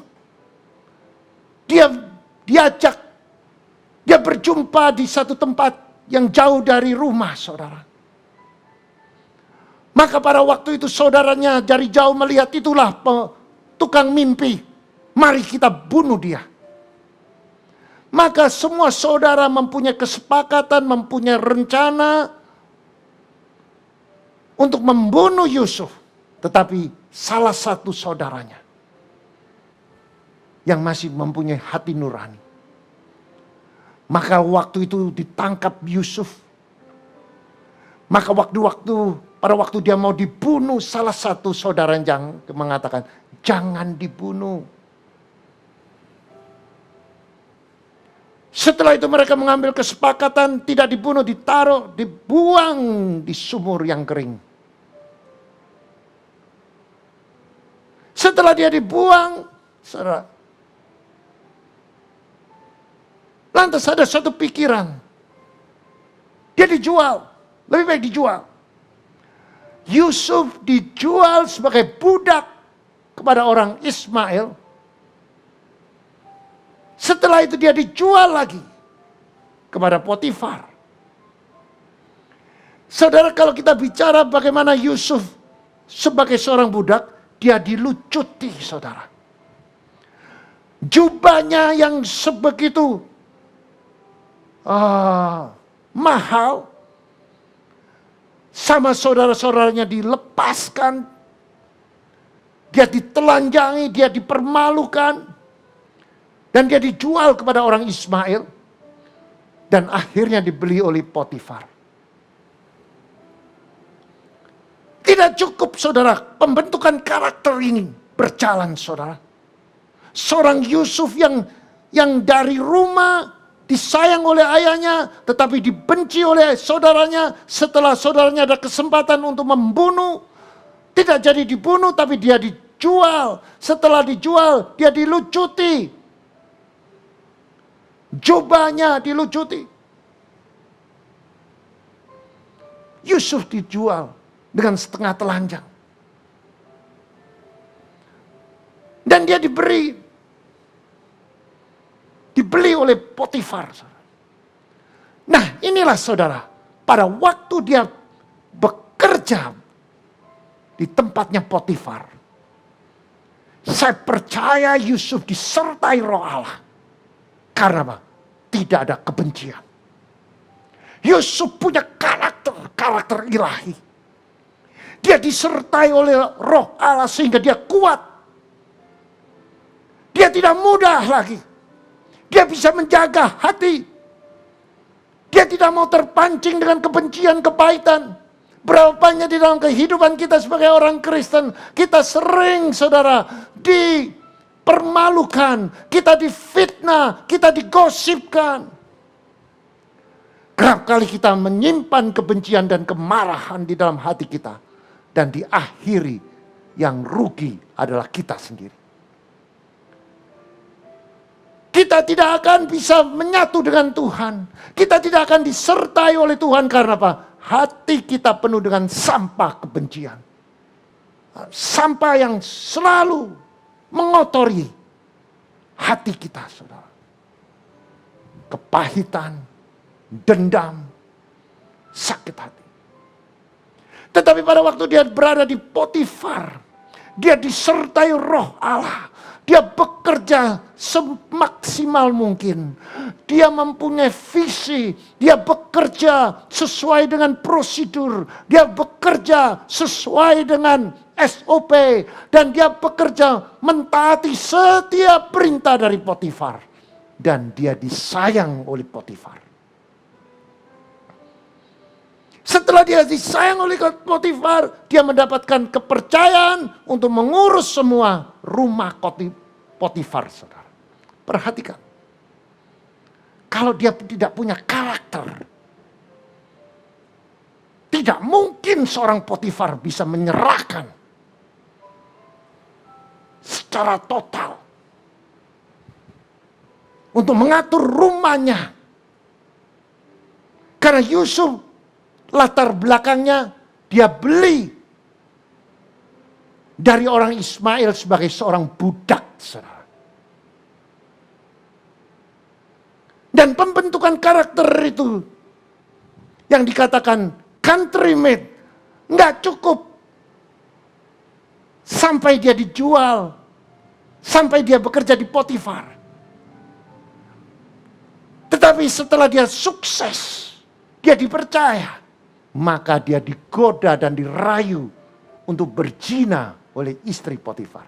dia berjumpa di satu tempat yang jauh dari rumah saudara. Maka pada waktu itu saudaranya dari jauh melihat, itulah tukang mimpi. Mari kita bunuh dia. Maka semua saudara mempunyai kesepakatan, mempunyai rencana untuk membunuh Yusuf. Tetapi salah satu saudaranya yang masih mempunyai hati nurani. Maka waktu itu ditangkap Yusuf. Maka waktu-waktu pada waktu dia mau dibunuh, salah satu saudara yang mengatakan, jangan dibunuh. Setelah itu mereka mengambil kesepakatan tidak dibunuh, ditaruh, dibuang di sumur yang kering. Setelah dia dibuang, saudara, lantas ada satu pikiran. Dia dijual, lebih baik dijual. Yusuf dijual sebagai budak kepada orang Ismail. Setelah itu dia dijual lagi kepada Potifar. Saudara, kalau kita bicara bagaimana Yusuf sebagai seorang budak, dia dilucuti, saudara. Jubahnya yang sebegitu mahal, sama saudara-saudaranya dilepaskan, dia ditelanjangi, dia dipermalukan, dan dia dijual kepada orang Ismail, dan akhirnya dibeli oleh Potifar. Tidak cukup, saudara, pembentukan karakter ini berjalan, saudara. Seorang Yusuf yang dari rumah disayang oleh ayahnya, tetapi dibenci oleh saudaranya. Setelah saudaranya ada kesempatan untuk membunuh, tidak jadi dibunuh, tapi dia dijual. Setelah dijual, dia dilucuti. Jubahnya dilucuti. Yusuf dijual dengan setengah telanjang. Dan dia dibeli oleh Potifar. Nah, inilah saudara, pada waktu dia bekerja di tempatnya Potifar, saya percaya Yusuf disertai Roh Allah. Karena apa? Tidak ada kebencian. Yusuf punya karakter ilahi. Dia disertai oleh Roh Allah sehingga dia kuat. Dia tidak mudah lagi. Dia bisa menjaga hati. Dia tidak mau terpancing dengan kebencian, kepahitan. Berapa banyak di dalam kehidupan kita sebagai orang Kristen, kita sering, saudara, dipermalukan, kita difitnah, kita digosipkan. Kerap kali kita menyimpan kebencian dan kemarahan di dalam hati kita. Dan diakhiri yang rugi adalah kita sendiri. Kita tidak akan bisa menyatu dengan Tuhan. Kita tidak akan disertai oleh Tuhan karena apa? Hati kita penuh dengan sampah kebencian. Sampah yang selalu mengotori hati kita, saudara. Kepahitan, dendam, sakit hati. Tetapi pada waktu dia berada di Potifar, dia disertai Roh Allah. Dia bekerja semaksimal mungkin. Dia mempunyai visi. Dia bekerja sesuai dengan prosedur. Dia bekerja sesuai dengan SOP. Dan dia bekerja mentaati setiap perintah dari Potifar. Dan dia disayang oleh Potifar. Setelah dia disayang oleh Potifar, dia mendapatkan kepercayaan untuk mengurus semua rumah Potifar, saudara. Perhatikan. Kalau dia tidak punya karakter, tidak mungkin seorang Potifar bisa menyerahkan secara total untuk mengatur rumahnya. Karena Yusuf latar belakangnya dia beli dari orang Ismail sebagai seorang budak, saudara. Dan pembentukan karakter itu yang dikatakan country made nggak cukup sampai dia dijual, sampai dia bekerja di Potifar. Tetapi setelah dia sukses, dia dipercaya, maka dia digoda dan dirayu untuk berzina oleh istri Potifar.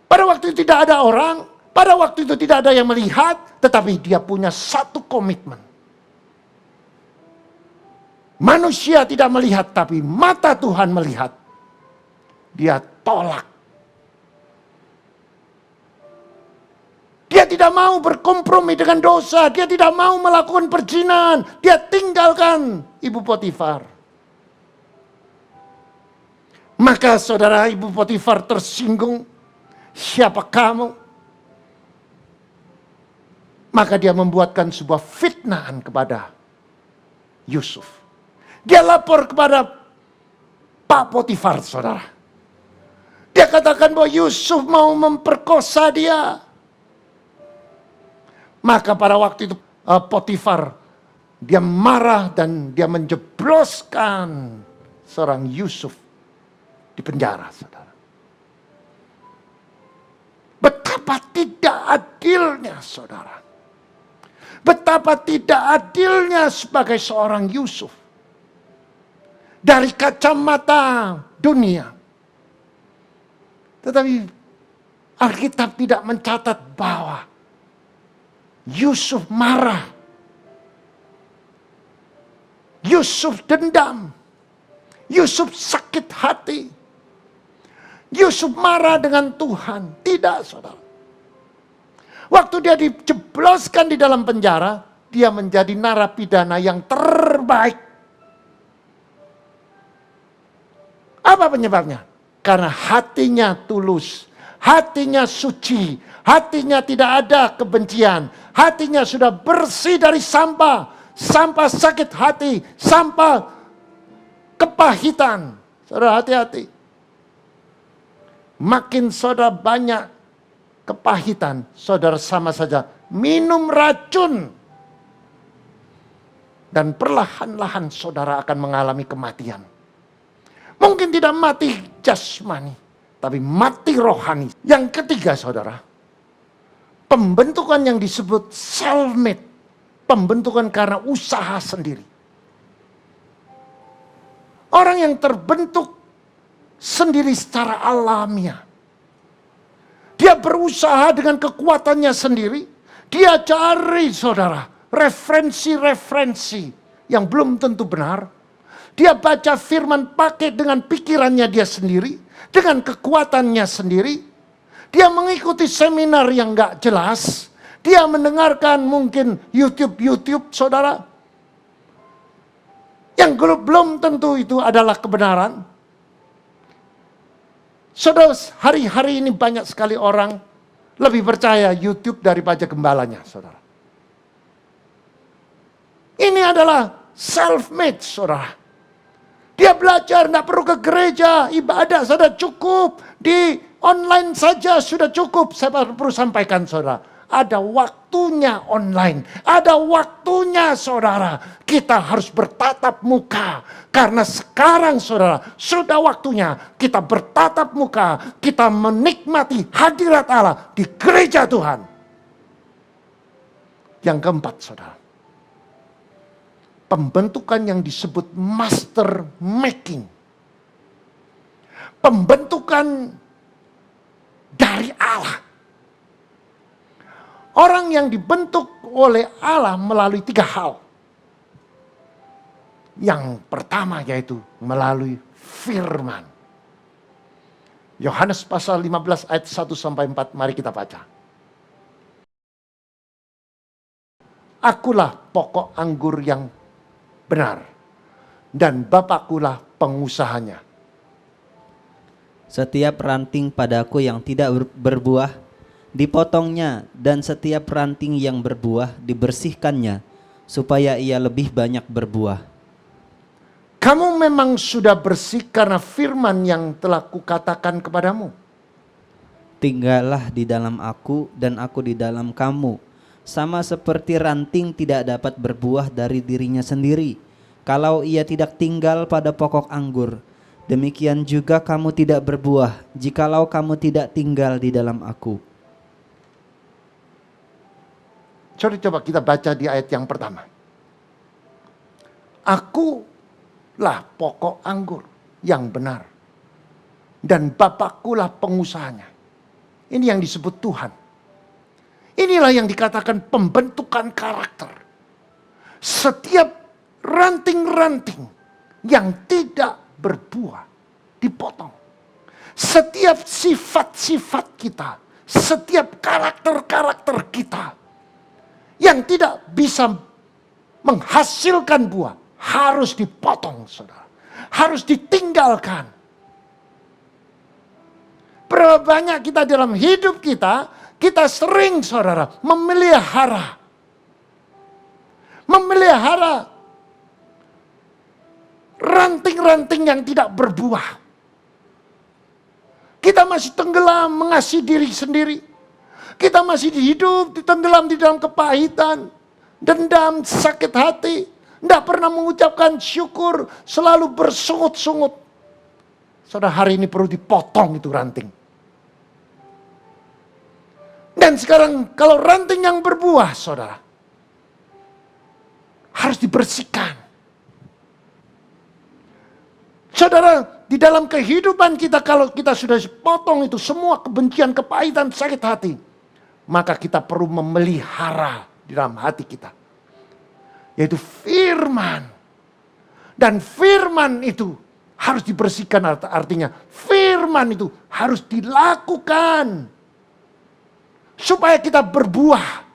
Pada waktu itu tidak ada orang, pada waktu itu tidak ada yang melihat, tetapi dia punya satu komitmen. Manusia tidak melihat, tapi mata Tuhan melihat. Dia tolak. Dia tidak mau berkompromi dengan dosa. Dia tidak mau melakukan perzinahan. Dia tinggalkan Ibu Potifar. Maka saudara, Ibu Potifar tersinggung. Siapa kamu? Maka dia membuatkan sebuah fitnahan kepada Yusuf. Dia lapor kepada Pak Potifar, saudara. Dia katakan bahwa Yusuf mau memperkosa dia. Maka pada waktu itu Potifar, dia marah dan dia menjebloskan seorang Yusuf di penjara, saudara. Betapa tidak adilnya, saudara. Betapa tidak adilnya sebagai seorang Yusuf. Dari kacamata dunia. Tetapi Alkitab tidak mencatat bahwa Yusuf marah. Yusuf dendam. Yusuf sakit hati. Yusuf marah dengan Tuhan. Tidak, saudara. Waktu dia dijebloskan di dalam penjara, dia menjadi narapidana yang terbaik. Apa penyebabnya? Karena hatinya tulus, hatinya suci, hatinya tidak ada kebencian, hatinya sudah bersih dari sampah sakit hati, sampah kepahitan. Saudara, hati-hati. Makin saudara banyak kepahitan, saudara sama saja minum racun. Dan perlahan-lahan saudara akan mengalami kematian. Mungkin tidak mati jasmani, tapi mati rohani. Yang ketiga, saudara, pembentukan yang disebut self-made, pembentukan karena usaha sendiri. Orang yang terbentuk sendiri secara alamiah. Dia berusaha dengan kekuatannya sendiri. Dia cari, saudara, referensi-referensi yang belum tentu benar. Dia baca firman pakai dengan pikirannya dia sendiri, dengan kekuatannya sendiri. Dia mengikuti seminar yang gak jelas. Dia mendengarkan mungkin YouTube, saudara. Yang belum tentu itu adalah kebenaran. Saudara, hari-hari ini banyak sekali orang lebih percaya YouTube daripada gembalanya, saudara. Ini adalah self-made, saudara. Dia belajar, tidak perlu ke gereja, ibadah sudah cukup. Di online saja sudah cukup. Saya perlu sampaikan, saudara. Ada waktunya online. Ada waktunya, saudara. Kita harus bertatap muka. Karena sekarang, saudara, sudah waktunya kita bertatap muka. Kita menikmati hadirat Allah di gereja Tuhan. Yang keempat, saudara. Pembentukan yang disebut master making. Pembentukan dari Allah. Orang yang dibentuk oleh Allah melalui 3 hal. Yang pertama yaitu melalui firman. Yohanes pasal 15 ayat 1-4, mari kita baca. Akulah pokok anggur yang benar, dan Bapakkulah pengusahanya. Setiap ranting padaku yang tidak berbuah, dipotongnya, dan setiap ranting yang berbuah, dibersihkannya, supaya ia lebih banyak berbuah. Kamu memang sudah bersih karena firman yang telah kukatakan kepadamu. Tinggallah di dalam aku, dan aku di dalam kamu. Sama seperti ranting tidak dapat berbuah dari dirinya sendiri, kalau ia tidak tinggal pada pokok anggur. Demikian juga kamu tidak berbuah, jikalau kamu tidak tinggal di dalam aku. Coba kita baca di ayat yang pertama. Akulah pokok anggur yang benar, dan Bapakkulah pengusahanya. Ini yang disebut Tuhan. Inilah yang dikatakan pembentukan karakter. Setiap ranting-ranting yang tidak berbuah dipotong. Setiap sifat-sifat kita, setiap karakter-karakter kita yang tidak bisa menghasilkan buah harus dipotong, saudara. Harus ditinggalkan. Berapa banyak kita dalam hidup kita sering, saudara, memelihara ranting-ranting yang tidak berbuah. Kita masih tenggelam mengasihi diri sendiri. Kita masih hidup tenggelam di dalam kepahitan, dendam, sakit hati. Tidak pernah mengucapkan syukur, selalu bersungut-sungut. Saudara, hari ini perlu dipotong itu ranting. Dan sekarang kalau ranting yang berbuah, saudara, harus dibersihkan. Saudara, di dalam kehidupan kita, kalau kita sudah potong itu semua kebencian, kepahitan, sakit hati, maka kita perlu memelihara di dalam hati kita, yaitu firman. Dan firman itu harus dibersihkan, artinya firman itu harus dilakukan supaya kita berbuah.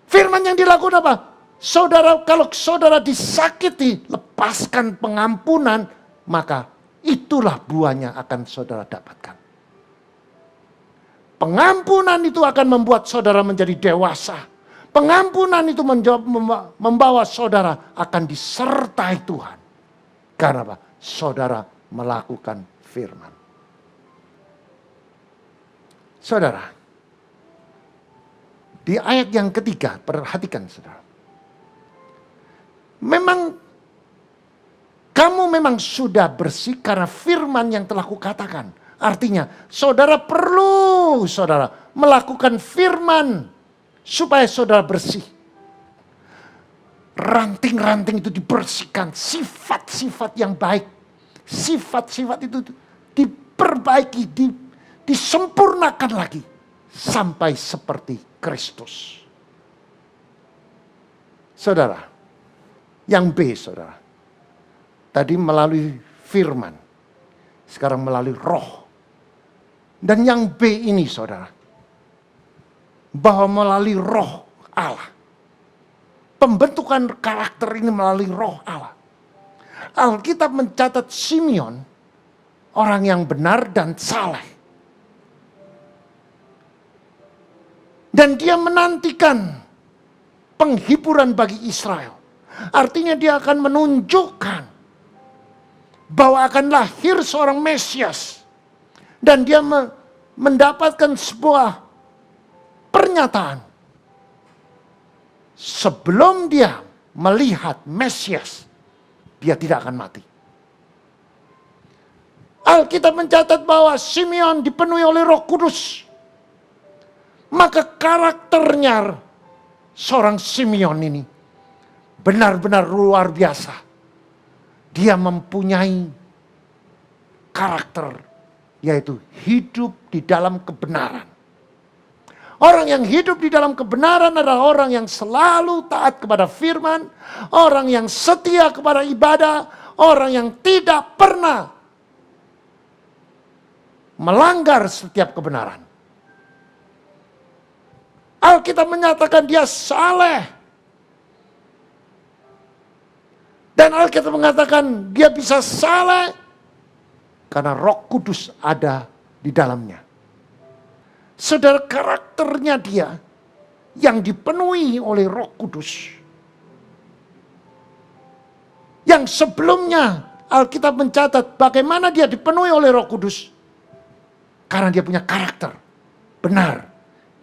Firman yang dilakukan apa? Saudara, kalau saudara disakiti, lepaskan pengampunan, maka itulah buahnya akan saudara dapatkan. Pengampunan itu akan membuat saudara menjadi dewasa. Pengampunan itu membawa saudara akan disertai Tuhan. Karena apa? Saudara melakukan firman. Saudara, di ayat yang ketiga, perhatikan saudara. Kamu memang sudah bersih karena firman yang telah kukatakan. Artinya, saudara perlu melakukan firman supaya saudara bersih. Ranting-ranting itu dibersihkan, sifat-sifat yang baik. Sifat-sifat itu diperbaiki, disempurnakan lagi sampai seperti Kristus. Saudara, yang B, saudara, tadi melalui firman, sekarang melalui roh. Dan yang B ini, saudara, bahwa melalui roh Allah. Pembentukan karakter ini melalui roh Allah. Alkitab mencatat Simeon, orang yang benar dan saleh. Dan dia menantikan penghiburan bagi Israel. Artinya dia akan menunjukkan bahwa akan lahir seorang Mesias. Dan dia mendapatkan sebuah pernyataan. Sebelum dia melihat Mesias, dia tidak akan mati. Alkitab mencatat bahwa Simeon dipenuhi oleh Roh Kudus. Maka karakternya seorang Simeon ini benar-benar luar biasa. Dia mempunyai karakter, yaitu hidup di dalam kebenaran. Orang yang hidup di dalam kebenaran adalah orang yang selalu taat kepada firman, orang yang setia kepada ibadah, orang yang tidak pernah melanggar setiap kebenaran. Alkitab menyatakan dia saleh. Dan Alkitab mengatakan dia bisa saleh karena Roh Kudus ada di dalamnya. Saudara, karakternya dia yang dipenuhi oleh Roh Kudus. Yang sebelumnya Alkitab mencatat bagaimana dia dipenuhi oleh Roh Kudus. Karena dia punya karakter benar,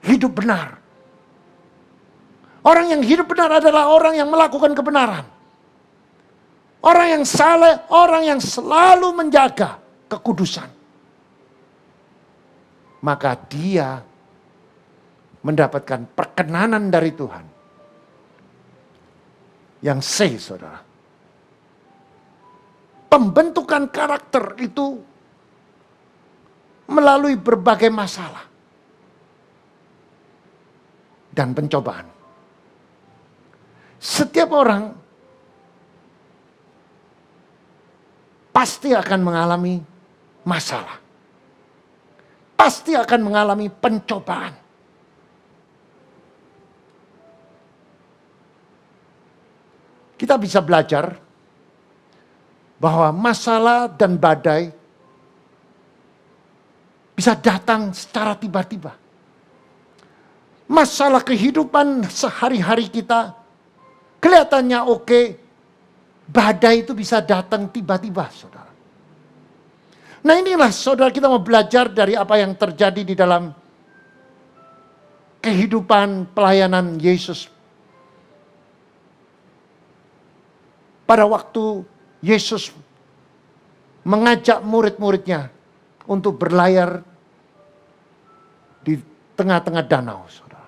hidup benar. Orang yang hidup benar adalah orang yang melakukan kebenaran. Orang yang saleh, orang yang selalu menjaga kekudusan. Maka dia mendapatkan perkenanan dari Tuhan. Yang C, saudara. Pembentukan karakter itu melalui berbagai masalah dan pencobaan. Setiap orang pasti akan mengalami masalah. Pasti akan mengalami pencobaan. Kita bisa belajar bahwa masalah dan badai bisa datang secara tiba-tiba. Masalah kehidupan sehari-hari kita kelihatannya oke, badai itu bisa datang tiba-tiba, saudara. Nah inilah saudara, kita mau belajar dari apa yang terjadi di dalam kehidupan pelayanan Yesus. Pada waktu Yesus mengajak murid-muridnya untuk berlayar di tengah-tengah danau, saudara.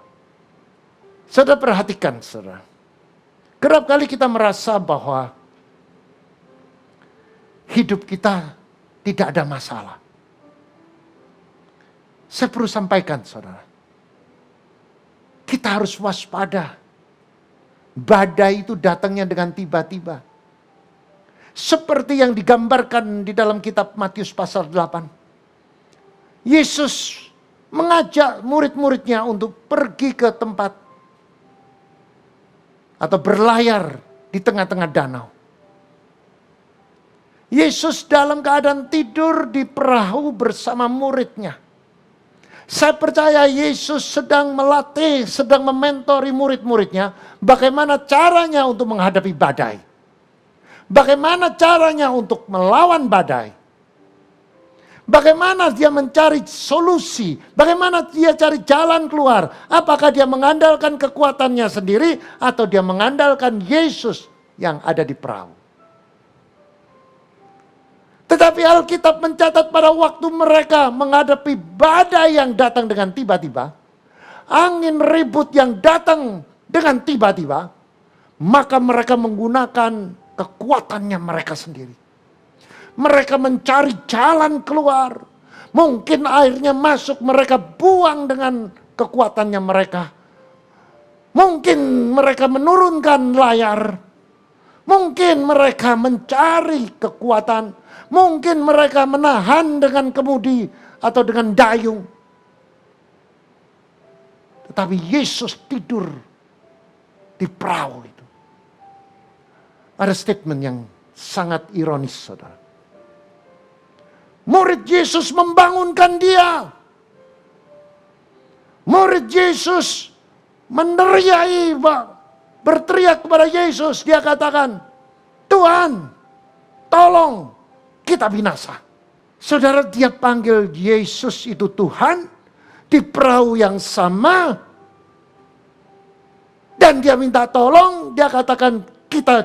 Saudara perhatikan, saudara. Kerap kali kita merasa bahwa hidup kita tidak ada masalah. Saya perlu sampaikan, saudara. Kita harus waspada. Badai itu datangnya dengan tiba-tiba. Seperti yang digambarkan di dalam kitab Matius pasal 8. Yesus mengajak murid-muridnya untuk pergi ke tempat atau berlayar di tengah-tengah danau. Yesus dalam keadaan tidur di perahu bersama muridnya. Saya percaya Yesus sedang melatih, sedang mementori murid-muridnya bagaimana caranya untuk menghadapi badai. Bagaimana caranya untuk melawan badai. Bagaimana dia mencari solusi, bagaimana dia cari jalan keluar. Apakah dia mengandalkan kekuatannya sendiri atau dia mengandalkan Yesus yang ada di perahu. Tetapi Alkitab mencatat pada waktu mereka menghadapi badai yang datang dengan tiba-tiba, angin ribut yang datang dengan tiba-tiba, maka mereka menggunakan kekuatannya mereka sendiri. Mereka mencari jalan keluar. Mungkin airnya masuk, mereka buang dengan kekuatannya mereka. Mungkin mereka menurunkan layar. Mungkin mereka mencari kekuatan. Mungkin mereka menahan dengan kemudi atau dengan dayung. Tetapi Yesus tidur di perahu itu. Ada statement yang sangat ironis, saudara. Murid Yesus membangunkan dia. Murid Yesus meneriaki, berteriak kepada Yesus. Dia katakan, Tuhan, tolong kita binasa. Saudara, dia panggil Yesus itu Tuhan di perahu yang sama. Dan dia minta tolong, dia katakan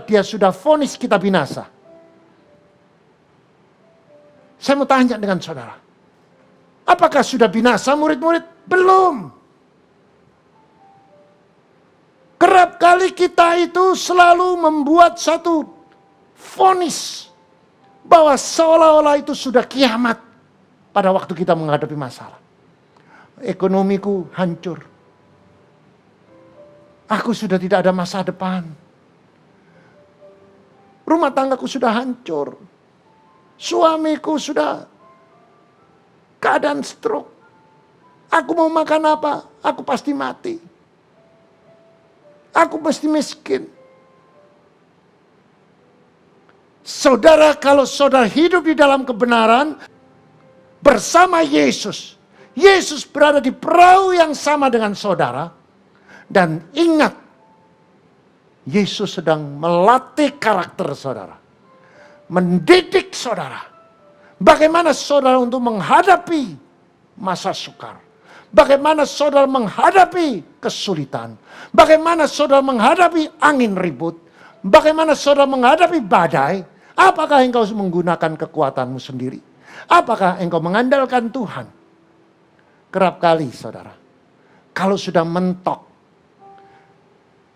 dia sudah vonis kita binasa. Saya mau tanya dengan saudara. Apakah sudah binasa murid-murid? Belum. Kerap kali kita itu selalu membuat satu vonis bahwa seolah-olah itu sudah kiamat pada waktu kita menghadapi masalah. Ekonomiku hancur. Aku sudah tidak ada masa depan. Rumah tanggaku sudah hancur. Suamiku sudah keadaan stroke. Aku mau makan apa? Aku pasti mati. Aku pasti miskin. Saudara, kalau saudara hidup di dalam kebenaran bersama Yesus. Yesus berada di perahu yang sama dengan saudara. Dan ingat, Yesus sedang melatih karakter saudara. Mendidik saudara. Bagaimana saudara untuk menghadapi masa sukar. Bagaimana saudara menghadapi kesulitan. Bagaimana saudara menghadapi angin ribut. Bagaimana saudara menghadapi badai. Apakah engkau menggunakan kekuatanmu sendiri? Apakah engkau mengandalkan Tuhan? Kerap kali saudara, kalau sudah mentok,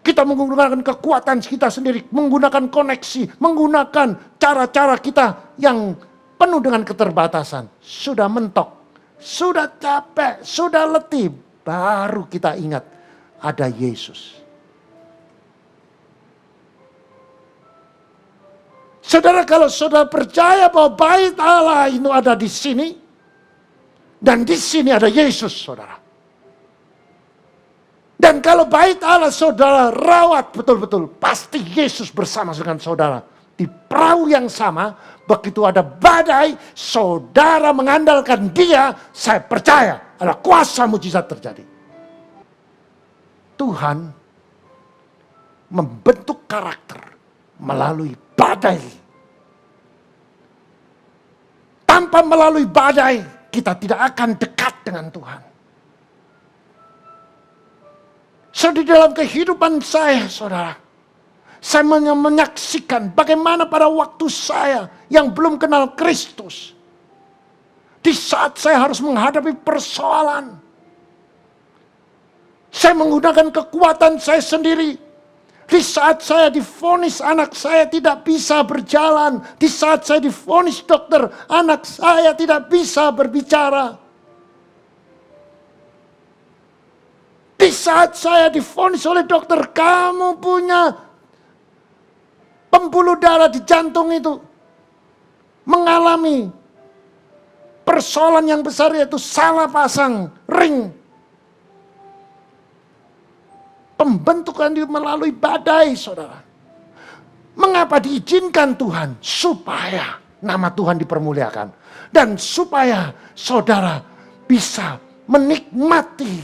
kita menggunakan kekuatan kita sendiri, menggunakan koneksi, menggunakan cara-cara kita yang penuh dengan keterbatasan. Sudah mentok, sudah capek, sudah letih, baru kita ingat ada Yesus. Saudara, kalau saudara percaya bahwa bait Allah itu ada di sini, dan di sini ada Yesus, saudara. Dan kalau bait Allah saudara rawat betul-betul, pasti Yesus bersama dengan saudara. Di perahu yang sama, begitu ada badai, saudara mengandalkan Dia, saya percaya ada kuasa mujizat terjadi. Tuhan membentuk karakter melalui badai. Tanpa melalui badai, kita tidak akan dekat dengan Tuhan. So, di dalam kehidupan saya, saudara, saya menyaksikan bagaimana pada waktu saya yang belum kenal Kristus, di saat saya harus menghadapi persoalan, saya menggunakan kekuatan saya sendiri. Di saat saya divonis anak saya tidak bisa berjalan, di saat saya divonis dokter anak saya tidak bisa berbicara, di saat saya divonis oleh dokter kamu punya pembuluh darah di jantung itu mengalami persoalan yang besar, yaitu salah pasang ring. Pembentukan melalui badai, saudara. Mengapa diizinkan Tuhan? Supaya nama Tuhan dipermuliakan. Dan supaya saudara bisa menikmati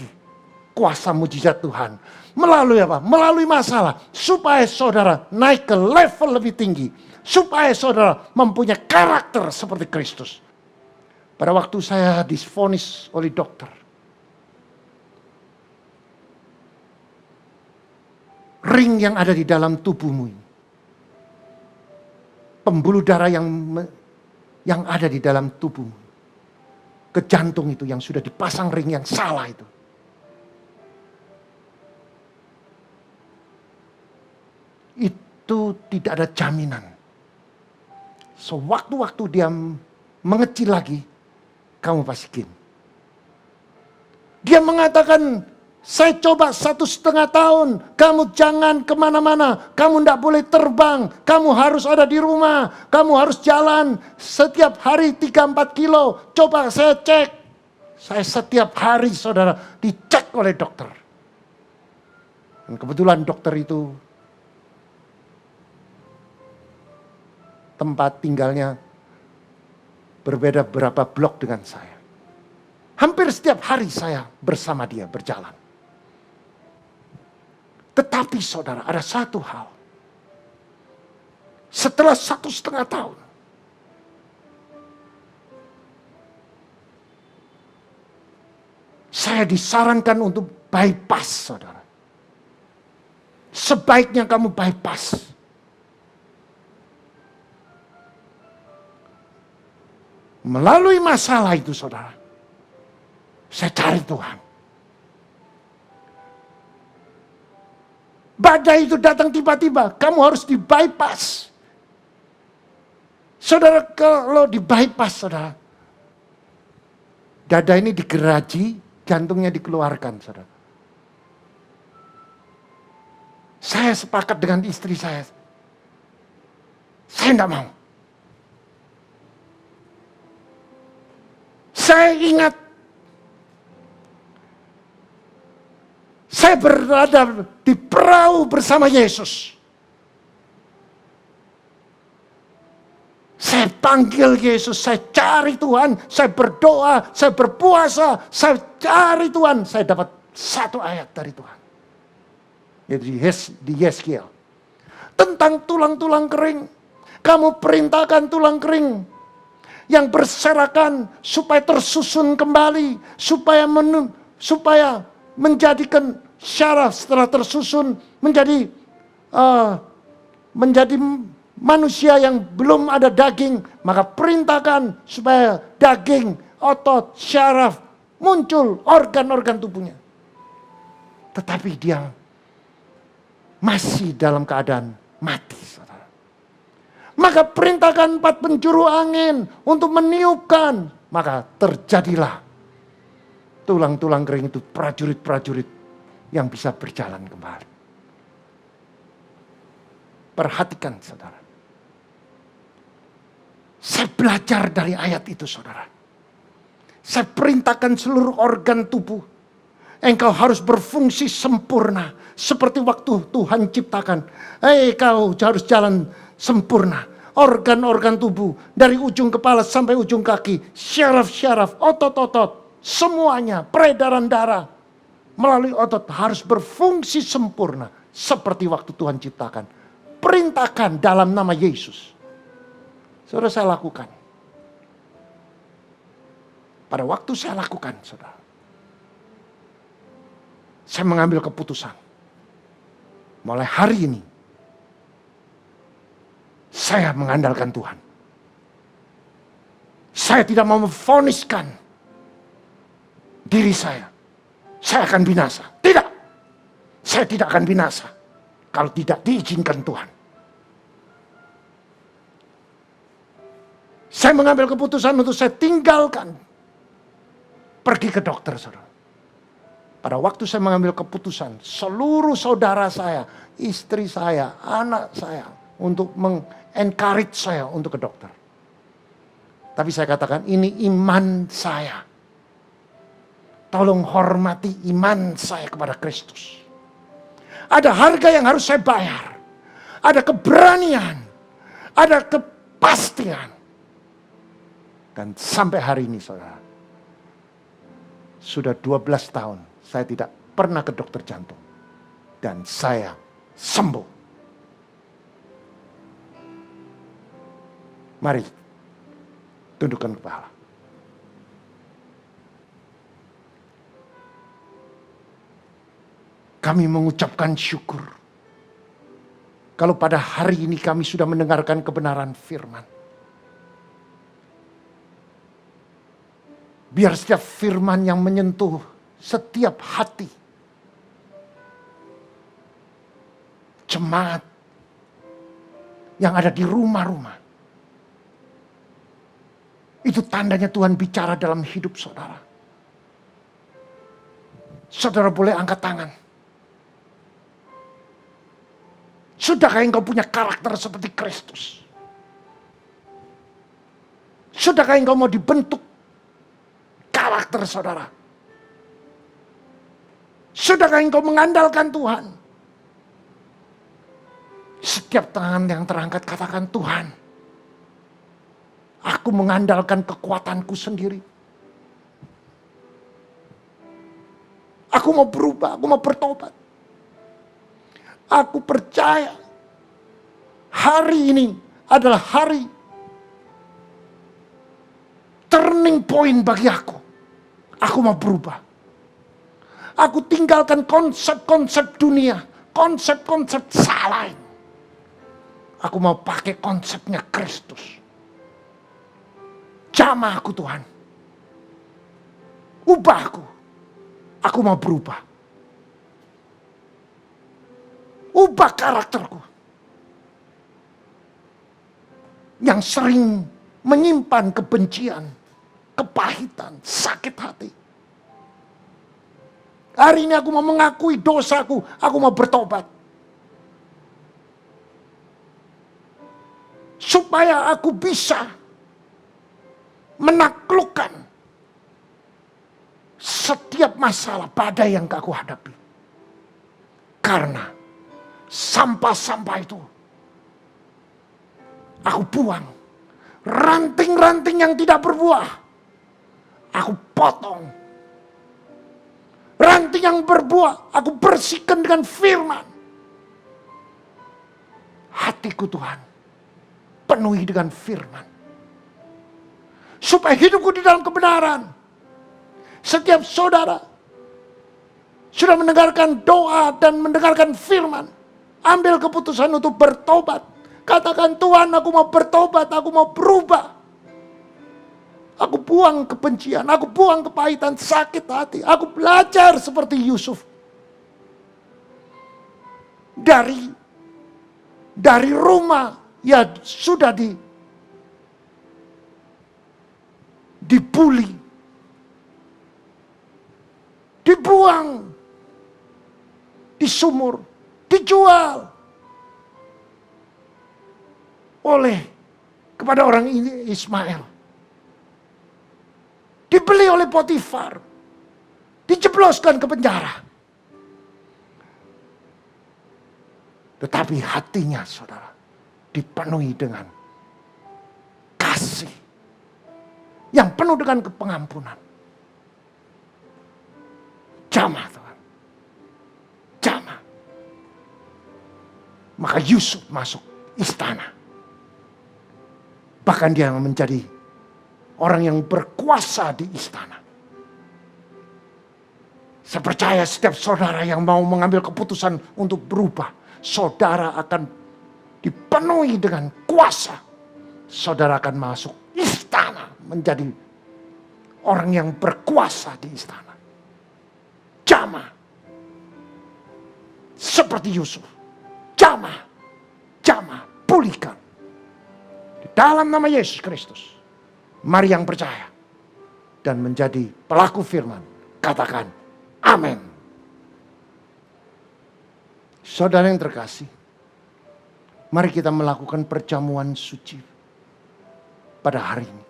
kuasa mujizat Tuhan. Melalui apa? Melalui masalah. Supaya saudara naik ke level lebih tinggi. Supaya saudara mempunyai karakter seperti Kristus. Pada waktu saya divonis oleh dokter, ring yang ada di dalam tubuhmu, pembuluh darah yang ada di dalam tubuhmu, ke jantung itu yang sudah dipasang ring yang salah itu tidak ada jaminan. Sewaktu-waktu dia mengecil lagi, kamu pasti kin. Dia mengatakan, saya coba 1,5 tahun, kamu jangan kemana-mana, kamu tidak boleh terbang, kamu harus ada di rumah, kamu harus jalan setiap hari 3-4 kilo. Coba saya cek, saya setiap hari saudara dicek oleh dokter. Dan kebetulan dokter itu tempat tinggalnya berbeda berapa blok dengan saya. Hampir setiap hari saya bersama dia berjalan. Tetapi saudara, ada satu hal. Setelah 1,5 tahun, saya disarankan untuk bypass, saudara. Sebaiknya kamu bypass. Melalui masalah itu, saudara, saya cari Tuhan. Badai itu datang tiba-tiba, kamu harus di bypass. Saudara, kalau di bypass, saudara, dada ini digeraji, jantungnya dikeluarkan, saudara. Saya sepakat dengan istri saya tidak mau. Saya ingat, saya berada di perahu bersama Yesus. Saya panggil Yesus, saya cari Tuhan, saya berdoa, saya berpuasa, saya cari Tuhan. Saya dapat satu ayat dari Tuhan. Yaitu di Yeskiel. Tentang tulang-tulang kering. Kamu perintahkan tulang kering yang berserakan supaya tersusun kembali, supaya menjadikan syaraf setelah tersusun menjadi manusia yang belum ada daging, maka perintahkan supaya daging, otot, syaraf muncul organ-organ tubuhnya. Tetapi dia masih dalam keadaan mati, saudara. Maka perintahkan 4 penjuru angin untuk meniupkan. Maka terjadilah tulang-tulang kering itu, prajurit-prajurit yang bisa berjalan kembali. Perhatikan, saudara. Saya belajar dari ayat itu, saudara. Saya perintahkan seluruh organ tubuh. Engkau harus berfungsi sempurna. Seperti waktu Tuhan ciptakan. Kau harus jalan sempurna. Organ-organ tubuh. Dari ujung kepala sampai ujung kaki. Syaraf-syaraf, otot-otot. Semuanya, peredaran darah. Melalui otot harus berfungsi sempurna. Seperti waktu Tuhan ciptakan. Perintahkan dalam nama Yesus. Saudara, saya lakukan. Pada waktu saya lakukan, saudara, saya mengambil keputusan. Mulai hari ini, saya mengandalkan Tuhan. Saya tidak mau memvoniskan diri saya akan binasa. Tidak. Saya tidak akan binasa kalau tidak diizinkan Tuhan. Saya mengambil keputusan untuk saya tinggalkan pergi ke dokter, saudara. Pada waktu saya mengambil keputusan, seluruh saudara saya, istri saya, anak saya, untuk encourage saya untuk ke dokter. Tapi saya katakan, ini iman saya. Tolong hormati iman saya kepada Kristus. Ada harga yang harus saya bayar. Ada keberanian. Ada kepastian. Dan sampai hari ini, saudara, sudah 12 tahun saya tidak pernah ke dokter jantung. Dan saya sembuh. Mari, tundukkan kepala. Kami mengucapkan syukur. Kalau pada hari ini kami sudah mendengarkan kebenaran firman. Biar setiap firman yang menyentuh setiap hati jemaat yang ada di rumah-rumah. Itu tandanya Tuhan bicara dalam hidup saudara. Saudara boleh angkat tangan. Sudahkah engkau punya karakter seperti Kristus? Sudahkah engkau mau dibentuk karakter saudara? Sudahkah engkau mengandalkan Tuhan? Setiap tangan yang terangkat katakan, Tuhan, aku mengandalkan kekuatanku sendiri. Aku mau berubah, aku mau bertobat. Aku percaya hari ini adalah hari turning point bagi aku. Aku mau berubah. Aku tinggalkan konsep-konsep dunia, konsep-konsep salah ini. Aku mau pakai konsepnya Kristus. Jamah aku Tuhan. Ubah aku. Aku mau berubah. Ubah karakterku. Yang sering menyimpan kebencian, kepahitan, sakit hati. Hari ini aku mau mengakui dosaku, aku mau bertobat. Supaya aku bisa menaklukkan setiap masalah badai yang aku hadapi. Karena sampah-sampah itu aku buang. Ranting-ranting yang tidak berbuah aku potong. Ranting yang berbuah aku bersihkan dengan firman. Hatiku Tuhan penuhi dengan firman. Supaya hidupku di dalam kebenaran. Setiap saudara sudah mendengarkan doa dan mendengarkan firman. Ambil keputusan untuk bertobat. Katakan, Tuhan, aku mau bertobat, aku mau berubah. Aku buang kebencian, aku buang kepahitan, sakit hati. Aku belajar seperti Yusuf. Dari rumah ya sudah dibully. Dibuang. Di sumur. Dijual oleh kepada orang Ismail. Dibeli oleh Potifar. Dijebloskan ke penjara. Tetapi hatinya saudara dipenuhi dengan kasih yang penuh dengan pengampunan. Jamah Tuhan. Jamah. Maka Yusuf masuk istana. Bahkan dia menjadi orang yang berkuasa di istana. Saya percaya setiap saudara yang mau mengambil keputusan untuk berubah, saudara akan dipenuhi dengan kuasa. Saudara akan masuk istana menjadi orang yang berkuasa di istana. Jamah. Seperti Yusuf. Jamah. Jamah. Pulihkan. Di dalam nama Yesus Kristus. Mari yang percaya. Dan menjadi pelaku firman. Katakan amin. Saudara yang terkasih. Mari kita melakukan perjamuan suci. Pada hari ini.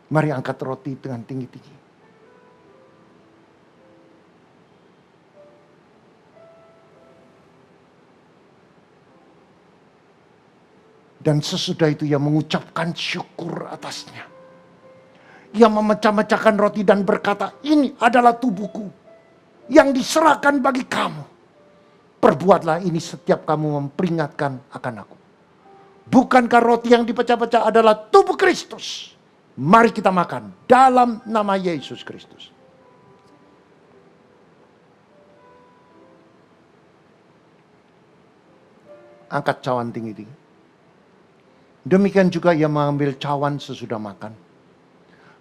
Mari angkat roti dengan tinggi-tinggi. Dan sesudah itu ia mengucapkan syukur atasnya. Ia memecah-mecahkan roti dan berkata, ini adalah tubuhku yang diserahkan bagi kamu. Perbuatlah ini setiap kamu memperingatkan akan aku. Bukankah roti yang dipecah-pecah adalah tubuh Kristus? Mari kita makan dalam nama Yesus Kristus. Angkat cawan tinggi-tinggi. Demikian juga ia mengambil cawan sesudah makan.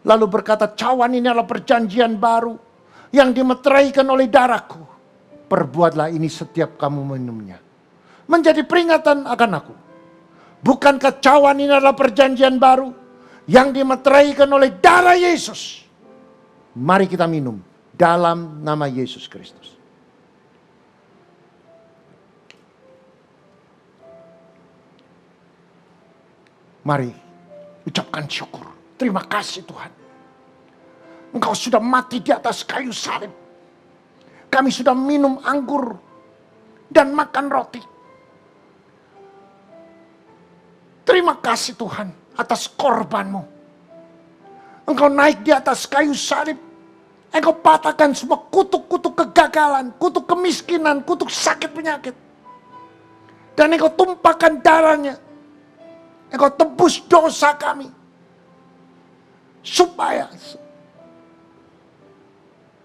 Lalu berkata, cawan ini adalah perjanjian baru yang dimeteraikan oleh darahku. Perbuatlah ini setiap kamu minumnya. Menjadi peringatan akan aku. Bukankah cawan ini adalah perjanjian baru yang dimeteraikan oleh darah Yesus? Mari kita minum dalam nama Yesus Kristus. Mari ucapkan syukur. Terima kasih Tuhan. Engkau sudah mati di atas kayu salib. Kami sudah minum anggur dan makan roti. Terima kasih Tuhan atas korban-Mu. Engkau naik di atas kayu salib. Engkau patahkan semua kutuk-kutuk kegagalan, kutuk kemiskinan, kutuk sakit penyakit. Dan Engkau tumpahkan darahnya. Engkau tebus dosa kami. Supaya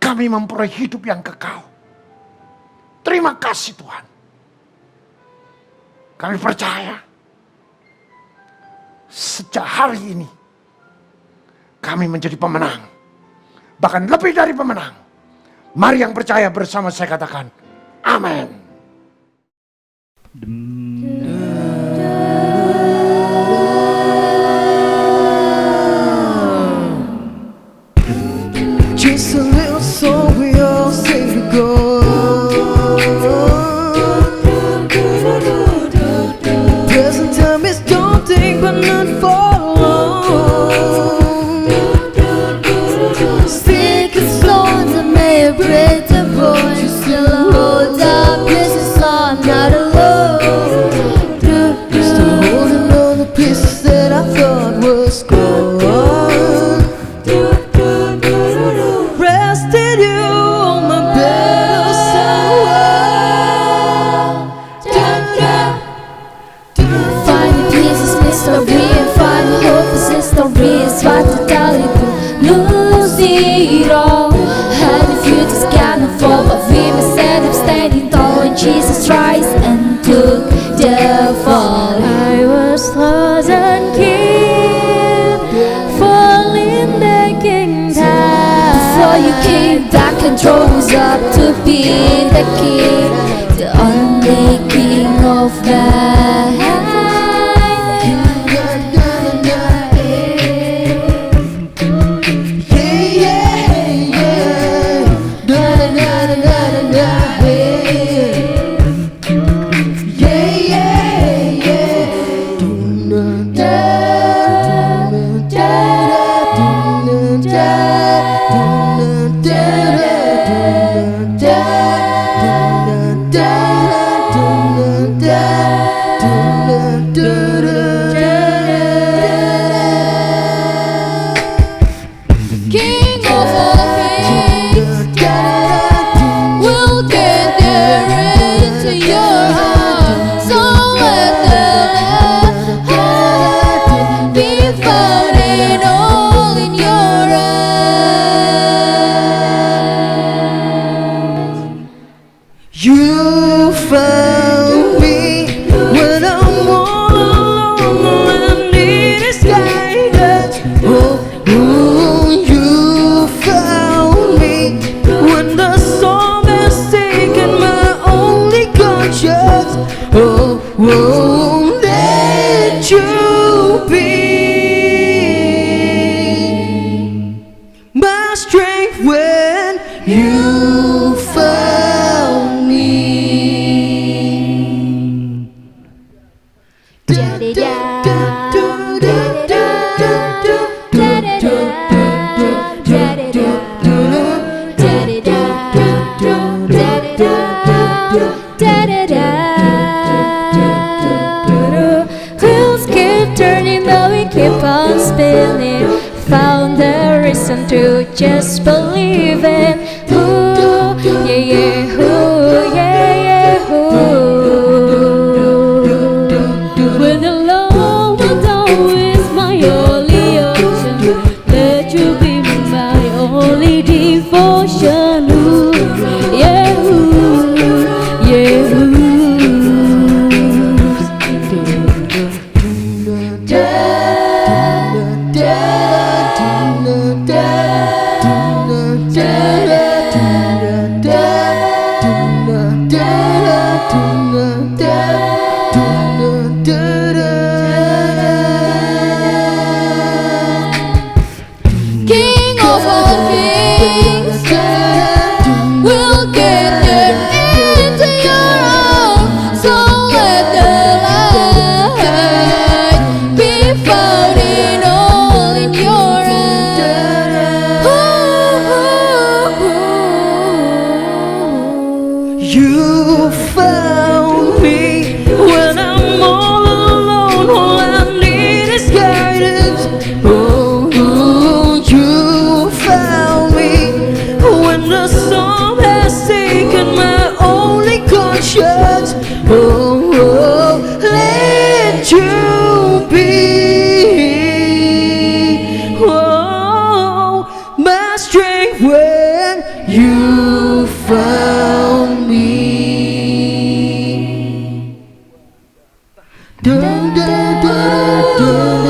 kami memperoleh hidup yang kekal. Terima kasih Tuhan. Kami percaya. Sejak hari ini. Kami menjadi pemenang. Bahkan lebih dari pemenang. Mari yang percaya bersama saya katakan. Amin. Just a little song we all sing to God. Present time is daunting but not for long. Speaking stones that may break the bones, still hold up places I'm not alone. Still holding all the pieces that I thought was gone. Rested you on my bed of sorrow. Find the pieces, mystery, and find the hope is history. It's what to tell you to lose it all. Had the future's gonna fall, but we must stand up standing tall when Jesus rise and took the fall. I was lost and keep falling back in time. Before you came, that control was up to be the king, the only king of man. Don't King of all kings, we'll get there into your heart. So let the heart be found and all in your eyes. You found me when I'm all alone and need is guidance. Oh, you found me when the storm has taken my only conscience. Oh, won't let you be my strength when you found me. Wheels keep turning but we keep on spinning. Found a reason to just believe it. Ooh, yeah, yeah, ooh, yeah, yeah, ooh. When the Lord will always my only option, let you be my only devotion. Ooh, yeah, ooh, yeah, ooh. King of all kings, we'll get there into your arms. So let the light be found in all in your eyes. You found me when I'm all alone. All I need is guidance. Oh, you found me when the storm has taken my only conscience. Oh, let you be. Oh, my strength when you found me. Dun, dun, dun, dun,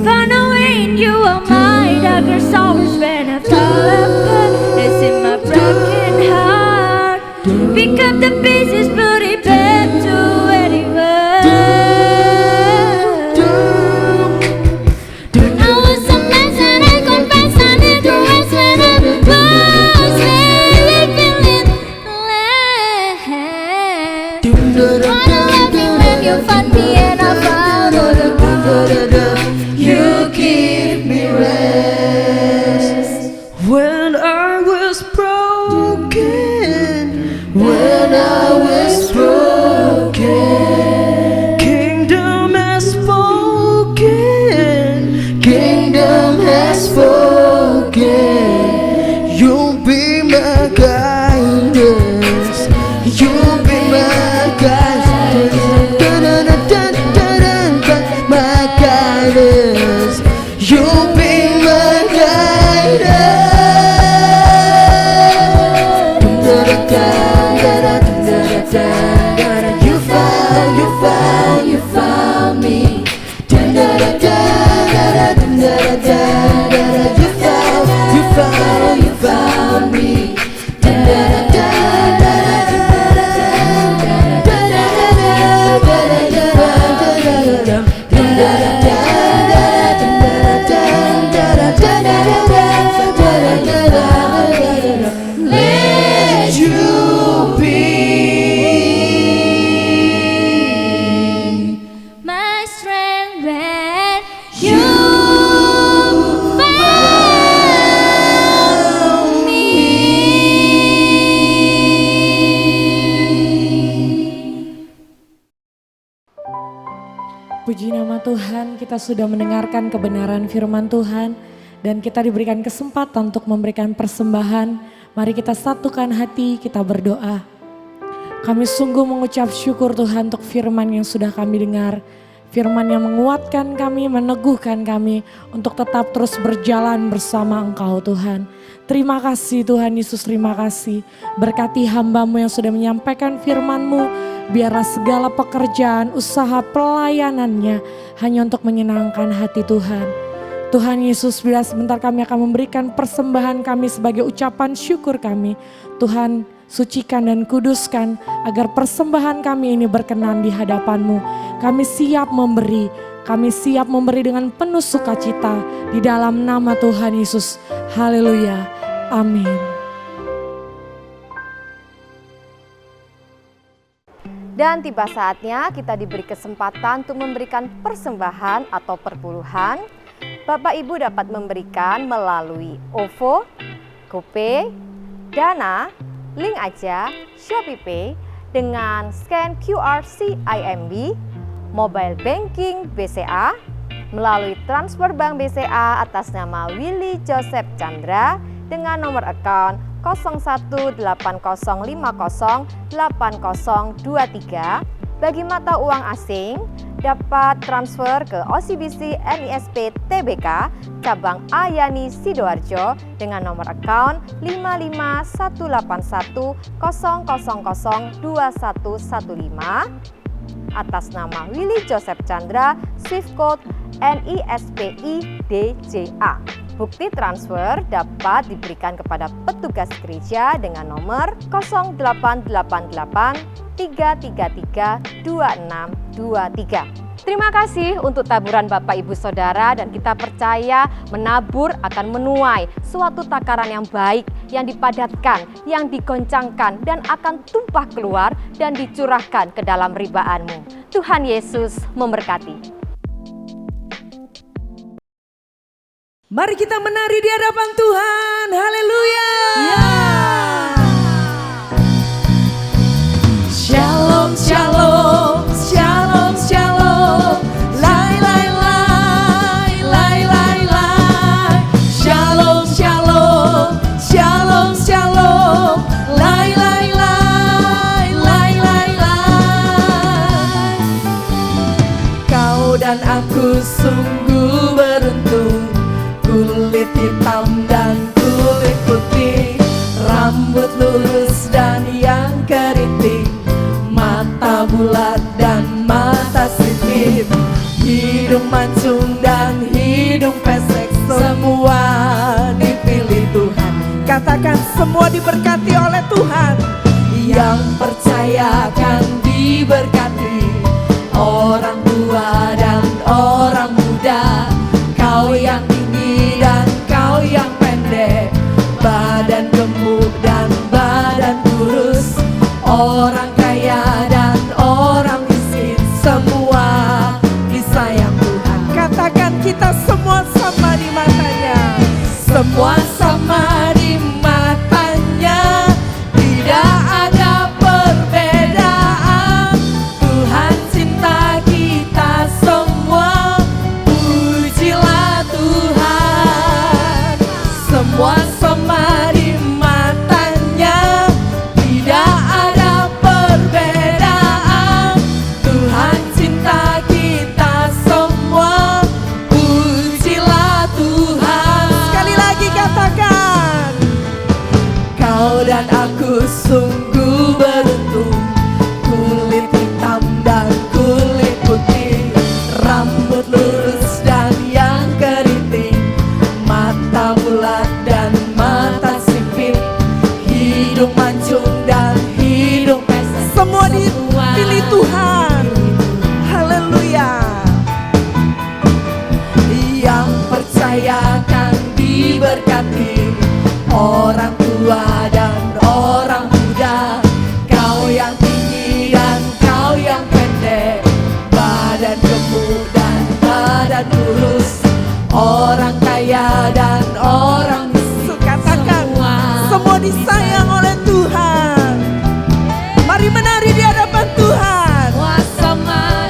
Found a way in you are my darkest hours when I thought it's in my broken heart. Pick up the pieces, put it back to where it was. I was a mess and I confess I need to rest when I was really feeling less. Wanna love you when you find me and I found all the you give me rest when I was broken. When I was broken, kingdom has spoken. Kingdom has spoken. You'll be my guidance. You'll be my guidance. My guidance. You'll be my guidance. nama Tuhan kita sudah mendengarkan kebenaran firman Tuhan dan kita diberikan kesempatan untuk memberikan persembahan. Mari kita satukan hati, kita berdoa. Kami sungguh mengucap syukur Tuhan untuk firman yang sudah kami dengar. Firman yang menguatkan kami, meneguhkan kami untuk tetap terus berjalan bersama Engkau Tuhan. Terima kasih Tuhan Yesus, terima kasih. Berkati hamba-Mu yang sudah menyampaikan firman-Mu. Biarlah segala pekerjaan, usaha, pelayanannya hanya untuk menyenangkan hati Tuhan. Tuhan Yesus, bila sebentar kami akan memberikan persembahan kami sebagai ucapan syukur kami. Tuhan, sucikan dan kuduskan agar persembahan kami ini berkenan di hadapan-Mu. Kami siap memberi dengan penuh sukacita di dalam nama Tuhan Yesus. Haleluya, amin. Dan tiba saatnya kita diberi kesempatan untuk memberikan persembahan atau perpuluhan. Bapak Ibu dapat memberikan melalui OVO, GoPay, Dana, Link Aja, ShopeePay dengan scan QR CIMB, Mobile Banking BCA, melalui transfer bank BCA atas nama Willy Joseph Chandra dengan nomor account 0180508023. Bagi mata uang asing dapat transfer ke OCBC NISP TBK cabang Ayani Sidoarjo dengan nomor account 5518100002115 atas nama Willy Joseph Chandra, Swift Code NISPI DJA. Bukti transfer dapat diberikan kepada petugas gereja dengan nomor 0888-333-2623. Terima kasih untuk taburan Bapak Ibu Saudara, dan kita percaya menabur akan menuai suatu takaran yang baik, yang dipadatkan, yang digoncangkan, dan akan tumpah keluar dan dicurahkan ke dalam ribaanmu. Tuhan Yesus memberkati. Mari kita menari di hadapan Tuhan. Haleluya. Shalom, shalom, shalom, shalom. Lai, lai, lai, lai, lai, lai. Shalom, shalom, shalom, shalom. Lai, lai, lai, lai, lai, lai. Kau dan aku sungguh beruntung. Kulit hitam dan kulit putih, rambut lurus dan yang keriting, mata bulat dan mata sipit, hidung mancung dan hidung pesek, semua dipilih Tuhan. Katakan semua diberkati oleh Tuhan. Yang percaya akan diberkati, orang tua dan orang muda, kau yang dan kau yang pendek, badan gemuk dan badan kurus, orang kaya dan orang miskin, semua disayang Tuhan. Katakan kita semua sama di matanya. Semua sama di matanya, tidak ada perbedaan. Tuhan cinta kita semua, pujilah Tuhan. Semua sama di matanya, tidak ada perbedaan. Tuhan cinta kita semua, pujilah Tuhan. Sekali lagi katakan, kau dan aku sungguh beruntung. Kulit hitam dan kulit putih, rambut lurus dan yang keriting, mata bulat dan mata sipit, hidung mancung dan hidung pesek, semua dipilih Tuhan. Haleluya. Yang percaya akan diberkati, orang tua dan orang muda, kau yang tinggi dan kau yang pendek, badan gemuk dan badan kurus, orang kaya dan orang miskin, katakan semua disayang oleh Tuhan. Mari menari di hadapan Tuhan.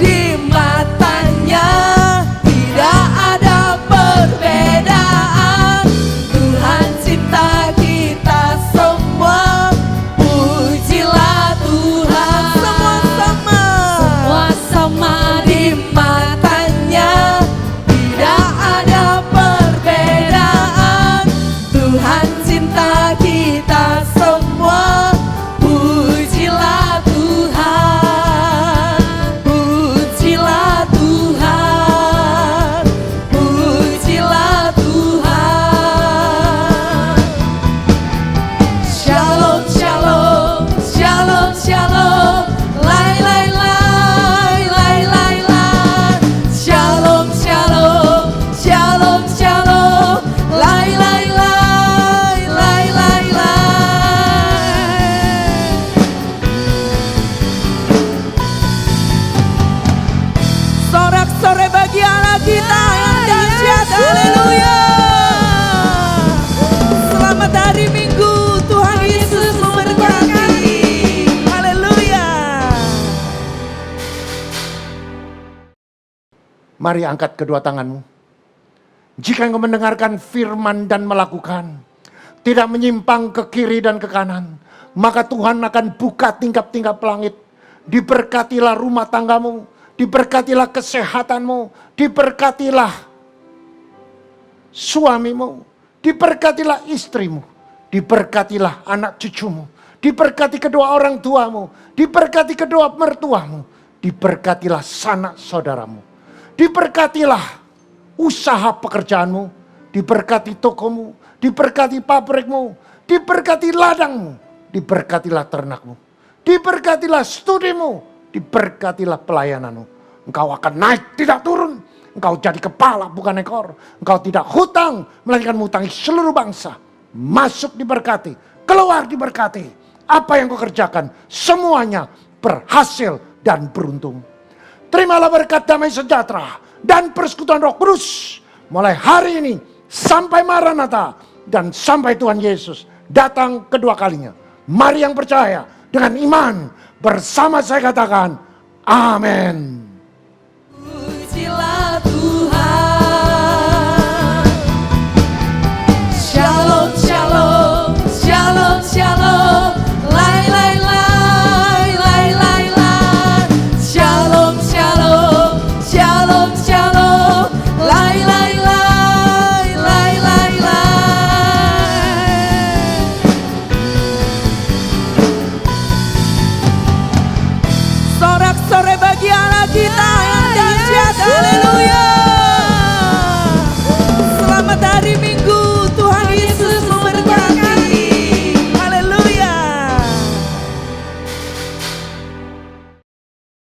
Di matanya Mari angkat kedua tanganmu. Jika engkau mendengarkan firman dan melakukan, tidak menyimpang ke kiri dan ke kanan, maka Tuhan akan buka tingkap-tingkap langit. Diberkatilah rumah tanggamu, diberkatilah kesehatanmu, diberkatilah suamimu, diberkatilah istrimu, diberkatilah anak cucumu, diberkati kedua orang tuamu, diberkati kedua mertuamu, diberkatilah sanak saudaramu, diberkatilah usaha pekerjaanmu, diberkati tokomu, diberkati pabrikmu, diberkati ladangmu, diberkatilah ternakmu, diberkatilah studimu, diberkatilah pelayananmu. Engkau akan naik tidak turun, engkau jadi kepala bukan ekor, engkau tidak hutang melainkan mengutangi seluruh bangsa. Masuk diberkati, keluar diberkati, apa yang kau kerjakan semuanya berhasil dan beruntung. Terimalah berkat damai sejahtera dan persekutuan Roh Kudus mulai hari ini sampai Maranatha dan sampai Tuhan Yesus datang kedua kalinya. Mari yang percaya dengan iman bersama saya katakan amin. Pujilah Tuhan. Shalom, shalom, shalom, shalom. Lai, lai, lai, lai, lai, lai. Shalom, shalom, shalom, shalom. Lai, lai, lai, lai, lai, lai. Sorak-sorai bagi Allah kita yang dahsyat. Haleluya. Selamat hari Minggu.